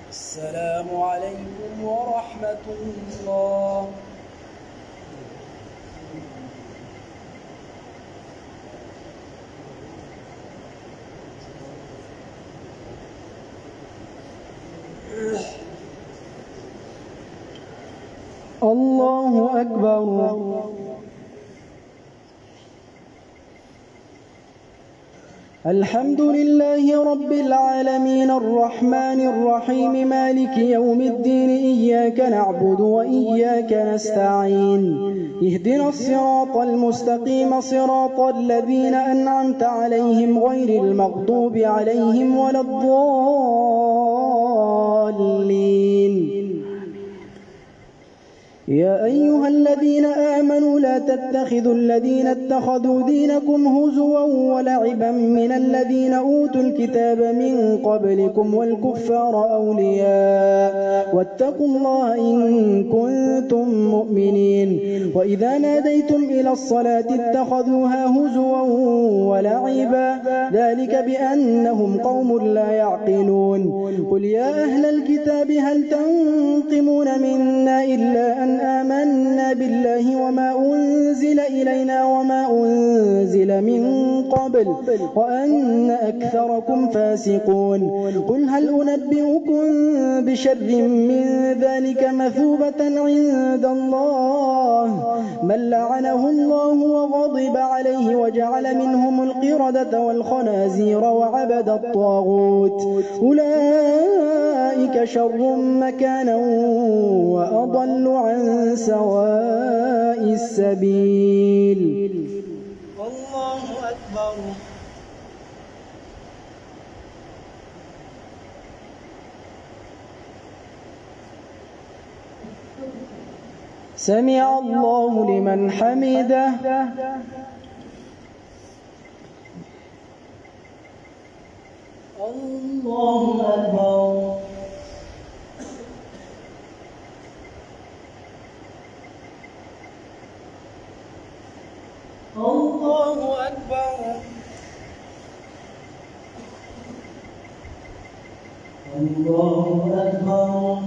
السلام عليكم ورحمة الله. الله أكبر. الحمد لله رب العالمين الرحمن الرحيم مالك يوم الدين إياك نعبد وإياك نستعين اهدنا الصراط المستقيم صراط الذين أنعمت عليهم غير المغضوب عليهم ولا الضالين. يا أيها الذين آمنوا لا تتخذوا الذين اتخذوا دينكم هزوا ولعبا من الذين أوتوا الكتاب من قبلكم والكفار أولياء واتقوا الله إن كنتم مؤمنين. وإذا ناديتم إلى الصلاة اتخذوها هزوا ولعبا ذلك بأنهم قوم لا يعقلون. قل يا أهل الكتاب هل تنقمون منا إلا أن آمنا بالله وما أنزل إلينا وما أنزل من قبل وأن أكثركم فاسقون قل هل أنبئكم بشر من ذلك مثوبة عند الله من لعنه الله وغضب عليه وجعل منهم القردة والخنازير وعبد الطاغوت أولئك شر مكانا وأضل عن سواء السبيل. الله أكبر. سمع الله لمن حمده. الله أكبر. الله أكبر. الله أكبر.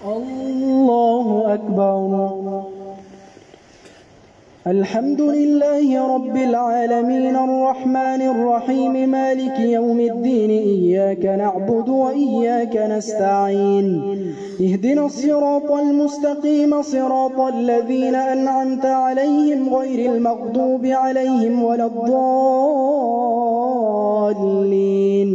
الله أكبر. الحمد لله رب العالمين الرحمن الرحيم مالك يوم الدين إياك نعبد وإياك نستعين اهدنا الصراط المستقيم صراط الذين أنعمت عليهم غير المغضوب عليهم ولا الضالين.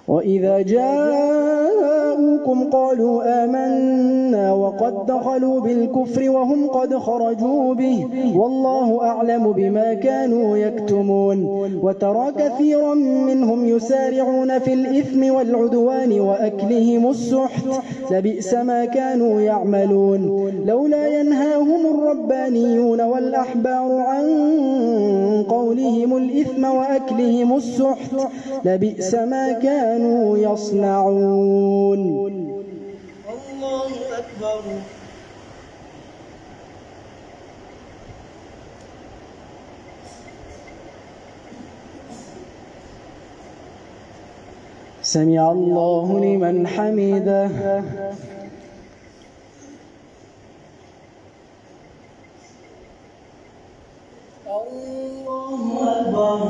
وإذا جاءوكم قالوا آمنا وقد دخلوا بالكفر وهم قد خرجوا به والله أعلم بما كانوا يكتمون وترى كثيرا منهم يسارعون في الإثم والعدوان وأكلهم السحت لبئس ما كانوا يعملون لولا ينهاهم الربانيون والأحبار عن قولهم الإثم وأكلهم السحت لبئس ما كانوا يصنعون. الله أكبر. سمع الله لمن حمده. الله أكبر.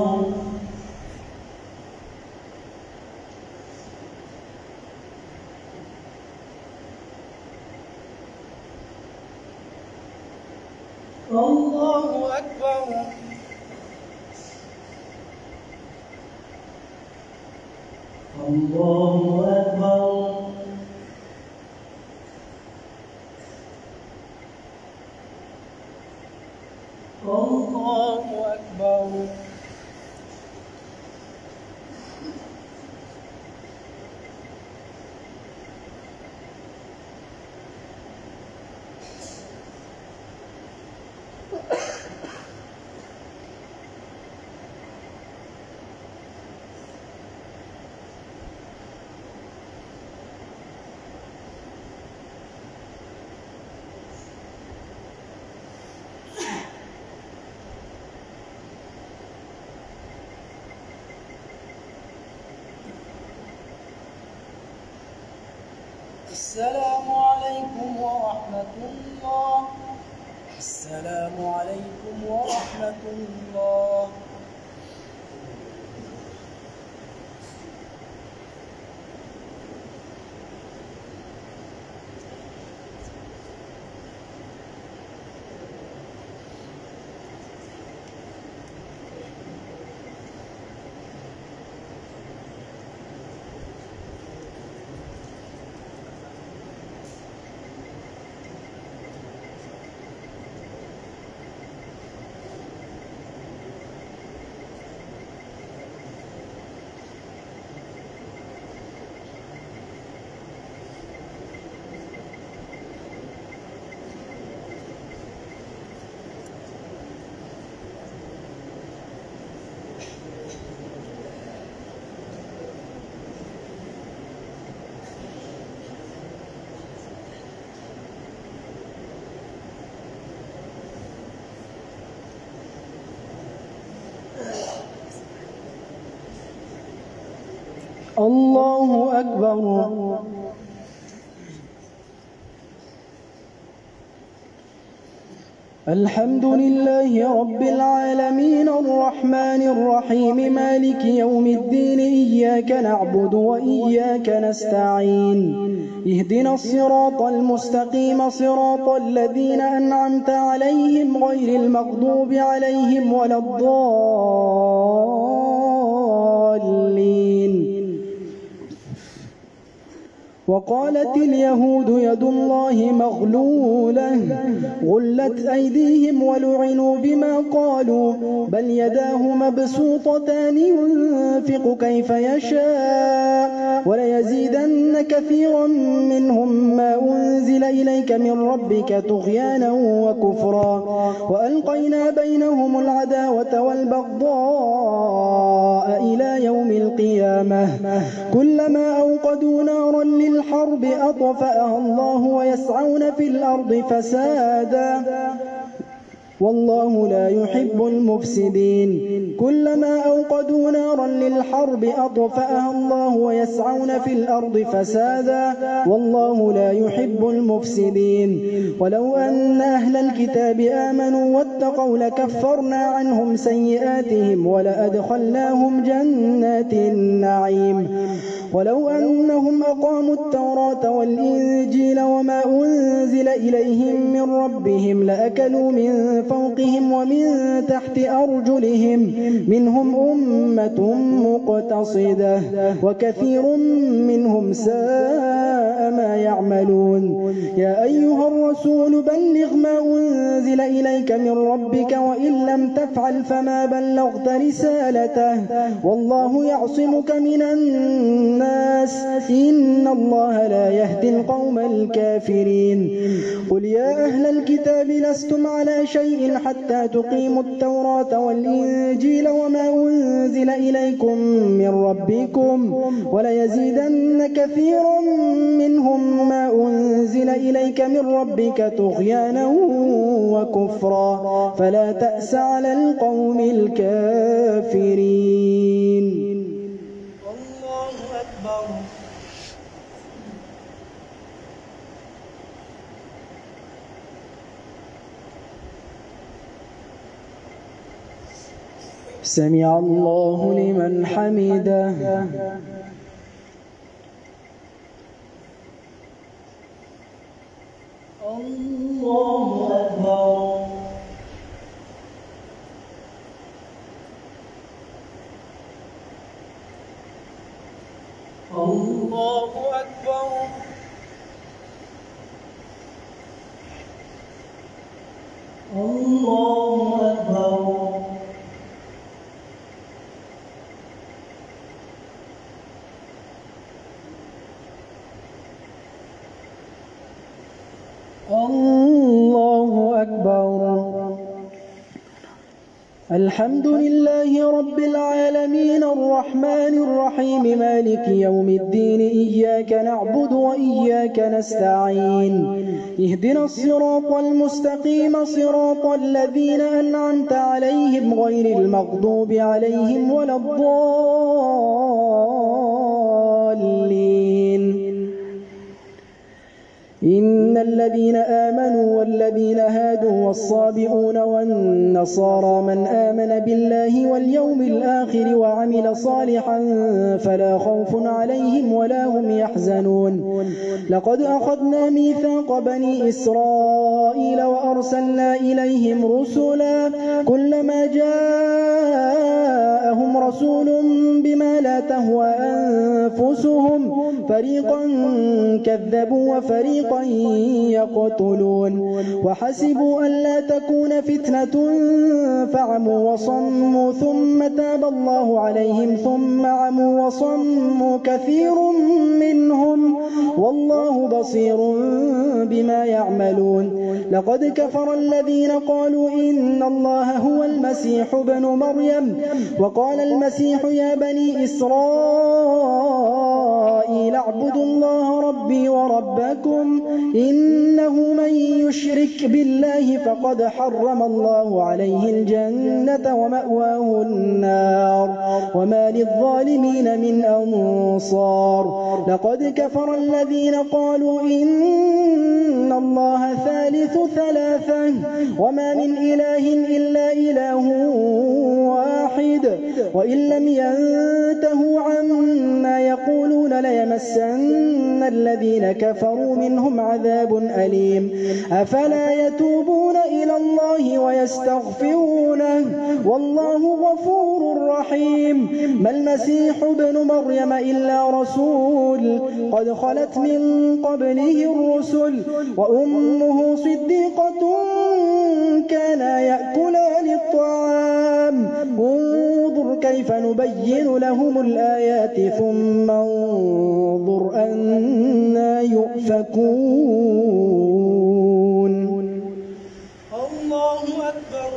الله أكبر. الله أكبر. الله أكبر. السلام عليكم ورحمة الله. السلام عليكم ورحمة الله. أكبر. الحمد لله رب العالمين الرحمن الرحيم مالك يوم الدين إياك نعبد وإياك نستعين اهدنا الصراط المستقيم صراط الذين أنعمت عليهم غير المغضوب عليهم ولا الضالين. وقالت اليهود يد الله مغلولة غلت أيديهم ولعنوا بما قالوا بل يداه مبسوطتان ينفق كيف يشاء وليزيدن كثيرا منهم ما أنزل إليك من ربك طغيانا وكفرا وألقينا بينهم العداوة والبغضاء إلى يوم القيامة كلما أوقدوا نارا للحرب أطفأها الله ويسعون في الأرض فسادا والله لا يحب المفسدين. كلما أوقدوا نارا للحرب أطفأها الله ويسعون في الأرض فسادا والله لا يحب المفسدين. ولو أن أهل الكتاب آمنوا واتقوا لكفرنا عنهم سيئاتهم ولأدخلناهم جنات النعيم. ولو أنهم أقاموا التوراة والإنجيل وما أنزل إليهم من ربهم لأكلوا من فوقهم ومن تحت أرجلهم منهم أمة مقتصدة وكثير منهم ساء ما يعملون. يا أيها الرسول بلغ ما أنزل إليك من ربك وإن لم تفعل فما بلغت رسالته والله يعصمك من الناس إن الله لا يهدي القوم الكافرين. قل يا أهل الكتاب لستم على شيء حتى تقيموا التوراة والإنجيل وما أنزل إليكم من ربكم وليزيدن كثيرا منهم ما أنزل إليك من ربك طغيانا وكفرا فلا تأس على القوم الكافرين. الله أكبر. سمع الله لمن حمده. الله أكبر. الله أكبر. الله أكبر. الله أكبر. الحمد لله رب العالمين الرحمن الرحيم مالك يوم الدين إياك نعبد وإياك نستعين اهدنا الصراط المستقيم صراط الذين أنعمت عليهم غير المغضوب عليهم ولا الضالين. إن الذين آمنوا والذين هادوا والصابئون والنصارى من آمن بالله واليوم الآخر وعمل صالحا فلا خوف عليهم ولا هم يحزنون. لقد أخذنا ميثاق بني إسرائيل وأرسلنا إليهم رسلا كلما جاءهم رسول بما لا تهوى أنفسهم فريقا كذبوا وفريقا يقتلون وحسبوا أن لا تكون فتنة فعموا وصموا ثم تاب الله عليهم ثم عموا وصموا كثير منهم والله بصير بما يعملون. لقد كفر الذين قالوا إن الله هو المسيح ابن مريم وقال المسيح يا بني إسرائيل اعبدوا الله ربي وربكم إنه من يشرك بالله فقد حرم الله عليه الجنة ومأواه النار وما للظالمين من أنصار. لقد كفر الذين قالوا إن الله ثالث ثلاثة وما من إله إلا إله واحد وإن لم ينتهوا عما يقولون ليمسن الذين كفروا منهم عذاب أليم. أفلا يتوبون إلى الله ويستغفرونه والله غفور رحيم. ما المسيح ابن مريم إلا رسول قد خلت من قبله الرسل وأمه صديقة كانا يأكلان الطعام انظر كيف نبين لهم الآيات ثم انظر أنى يؤفكون. الله أكبر.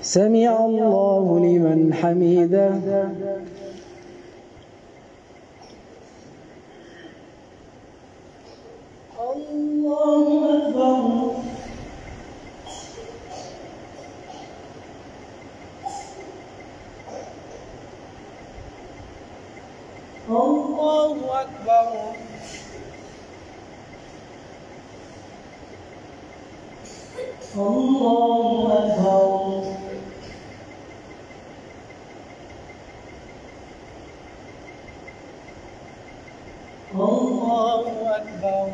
سمع الله لمن حمده. الله أكبر. الله أكبر. الله أكبر. الله أكبر.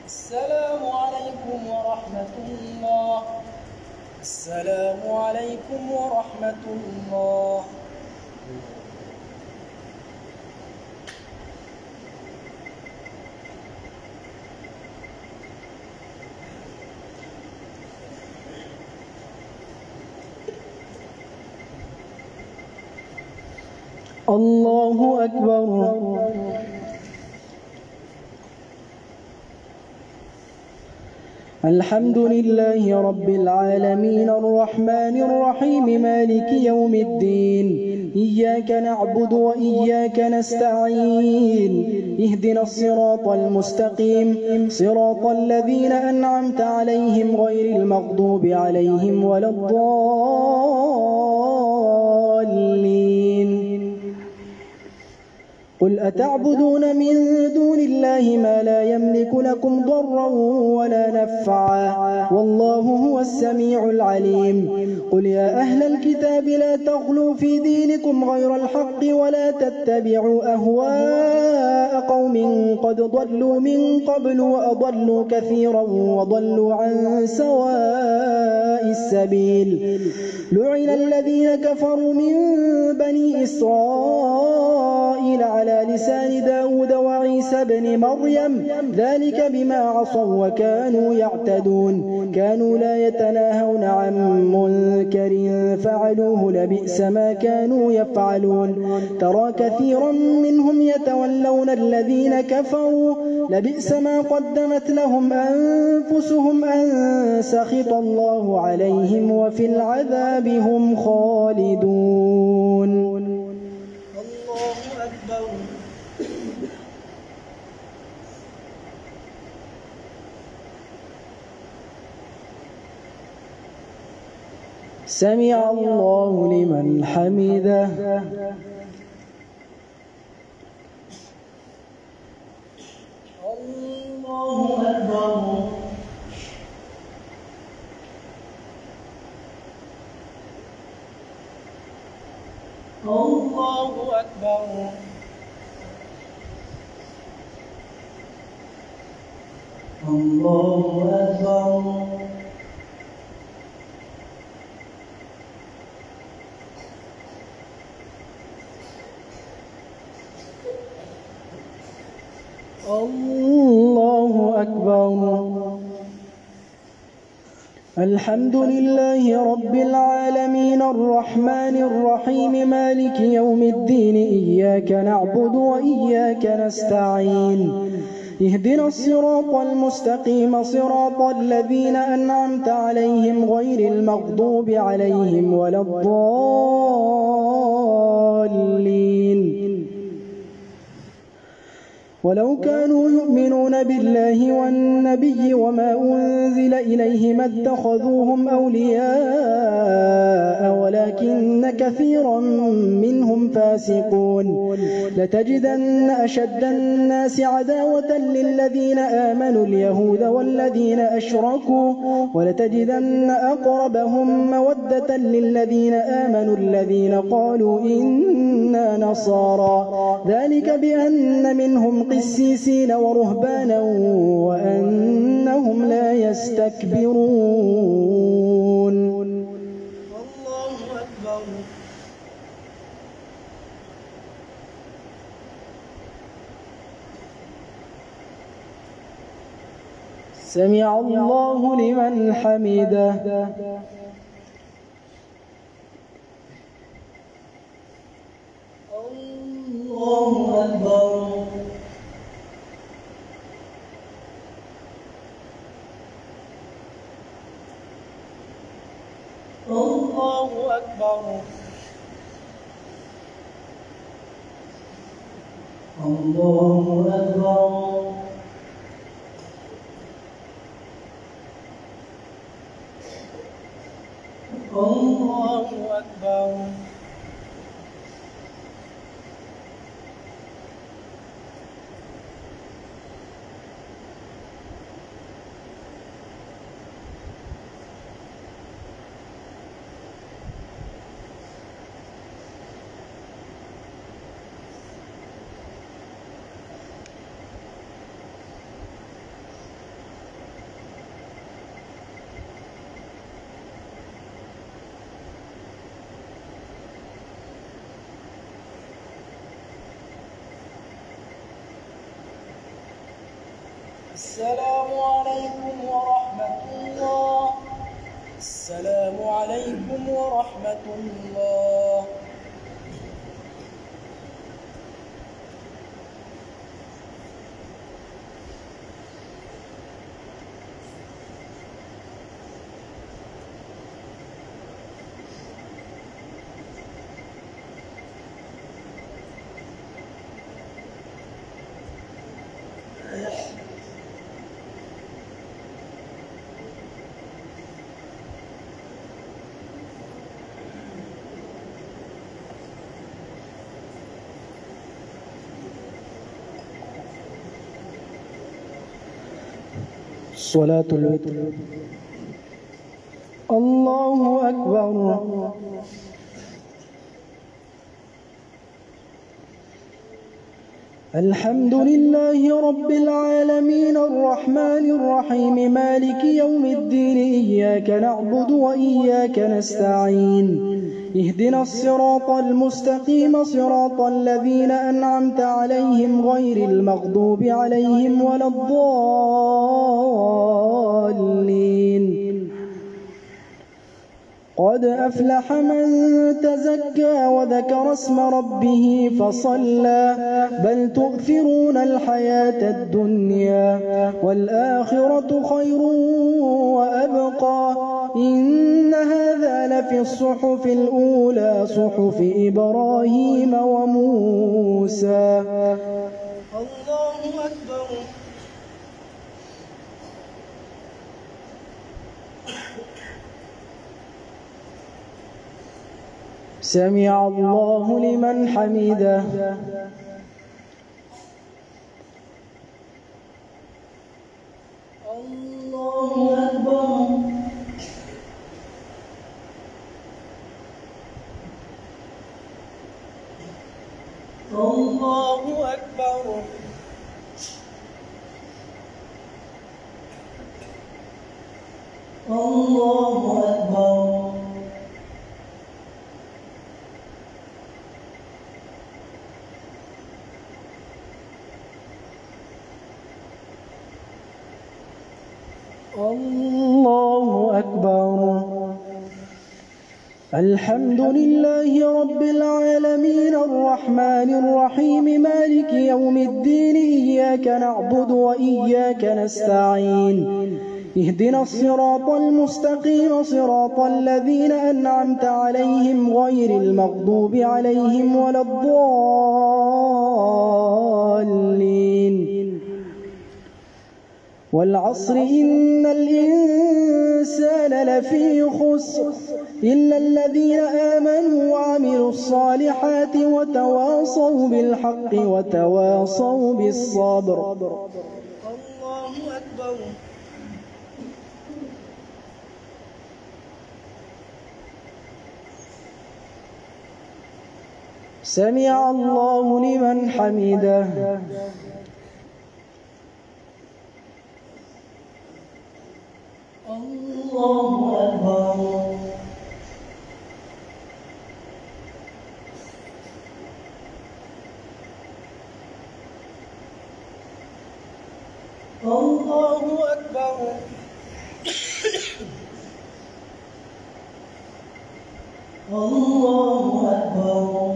السلام عليكم ورحمة الله. السلام عليكم ورحمة الله. الله أكبر. الحمد لله رب العالمين الرحمن الرحيم مالك يوم الدين إياك نعبد وإياك نستعين اهدنا الصراط المستقيم صراط الذين أنعمت عليهم غير المغضوب عليهم ولا الضالين. قل أتعبدون من دون الله ما لا يملك لكم ضرا ولا نفعا والله هو السميع العليم. قل يا أهل الكتاب لا تغلوا في دينكم غير الحق ولا تتبعوا أهواء قوم قد ضلوا من قبل وأضلوا كثيرا وضلوا عن سواء السبيل. لعن الذين كفروا من بني إسرائيل على لسان داود وعيسى بن مريم ذلك بما عصوا وكانوا يعتدون. كانوا لا يتناهون عن منكر فعلوه لبئس ما كانوا يفعلون. ترى كثيرا منهم يتولون الذين كفروا لبئس ما قدمت لهم أنفسهم أن سخط الله عليهم وفي العذاب هم خالدون. الله أكبر. سمع الله لمن حمده. الله أكبر. الله أكبر. الله أكبر. الحمد لله رب العالمين الرحمن الرحيم مالك يوم الدين إياك نعبد وإياك نستعين اهدنا الصراط المستقيم صراط الذين أنعمت عليهم غير المغضوب عليهم ولا الضالين ولو كانوا يؤمنون بالله والنبي وما أنزل إليه ما اتخذوهم أولياء ولكن كثيرا منهم فاسقون لتجدن أشد الناس عداوة للذين آمنوا اليهود والذين أشركوا ولتجدن أقربهم مودة للذين آمنوا الذين قالوا إنا نصارى ذلك بأن منهم قسيسين ورهبانا وأنهم لا يستكبرون. الله أكبر. سمع الله لمن حمده. الله أكبر. الله أكبر. الله أكبر. الله أكبر. السلام عليكم ورحمة الله. السلام عليكم ورحمة الله. صلاة الوتر. الله أكبر. الحمد لله رب العالمين الرحمن الرحيم مالك يوم الدين إياك نعبد وإياك نستعين اهدنا الصراط المستقيم صراط الذين أنعمت عليهم غير المغضوب عليهم ولا الضالين قد أفلح من تزكى وذكر اسم ربه فصلى بل تؤثرون الحياة الدنيا والآخرة خير وأبقى إن هذا لفي الصحف الأولى صحف إبراهيم وموسى. الله أكبر. سمع الله لمن حمده. الله أكبر. الله أكبر. الله أكبر. الله أكبر. الحمد لله رب العالمين الرحمن الرحيم مالك يوم الدين إياك نعبد وإياك نستعين اهدنا الصراط المستقيم صراط الذين أنعمت عليهم غير المغضوب عليهم ولا الضالين. والعصر إن الإنسان لفي خسر إلا الذين آمنوا وعملوا الصالحات وتواصوا بالحق وتواصوا بالصبر. الله أكبر. سمع الله لمن حمده. الله أكبر. الله أكبر. الله أكبر.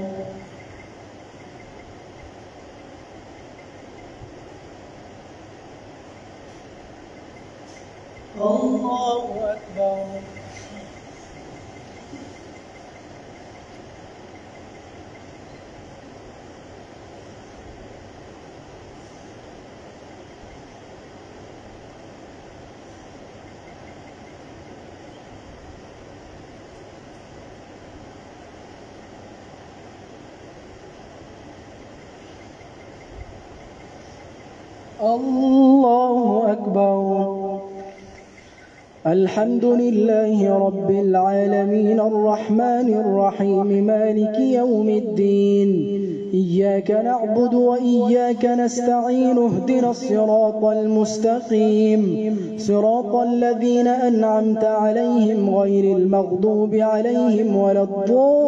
الله أكبر. الله أكبر. الحمد لله رب العالمين الرحمن الرحيم مالك يوم الدين إياك نعبد وإياك نستعين اهدنا الصراط المستقيم صراط الذين أنعمت عليهم غير المغضوب عليهم ولا الضالين.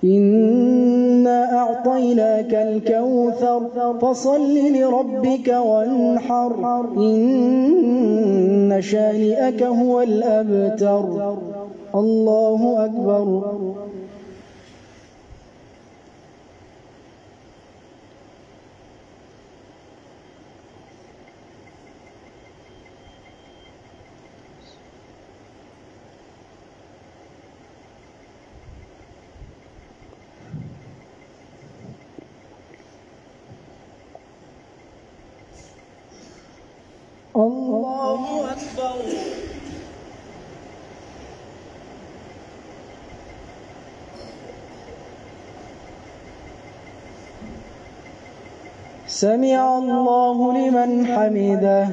إنا أعطيناك الكوثر فصل لربك وانحر إن شانئك هو الأبتر. الله أكبر. الله أكبر. سمع الله لمن حمده.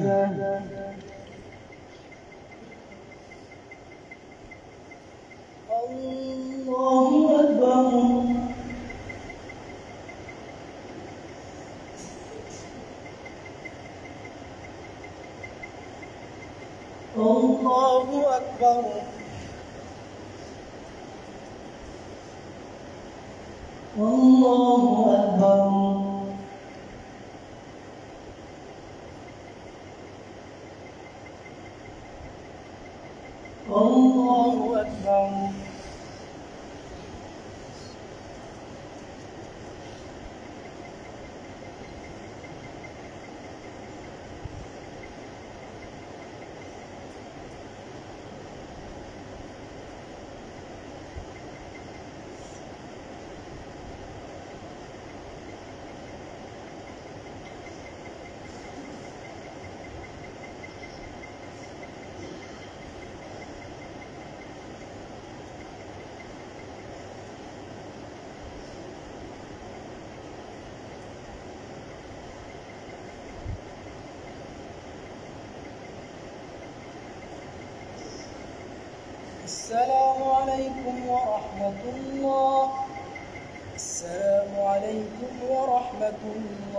الله أكبر. الله أكبر. الله أكبر. الله أكبر. السلام عليكم ورحمة الله. السلام عليكم ورحمة الله.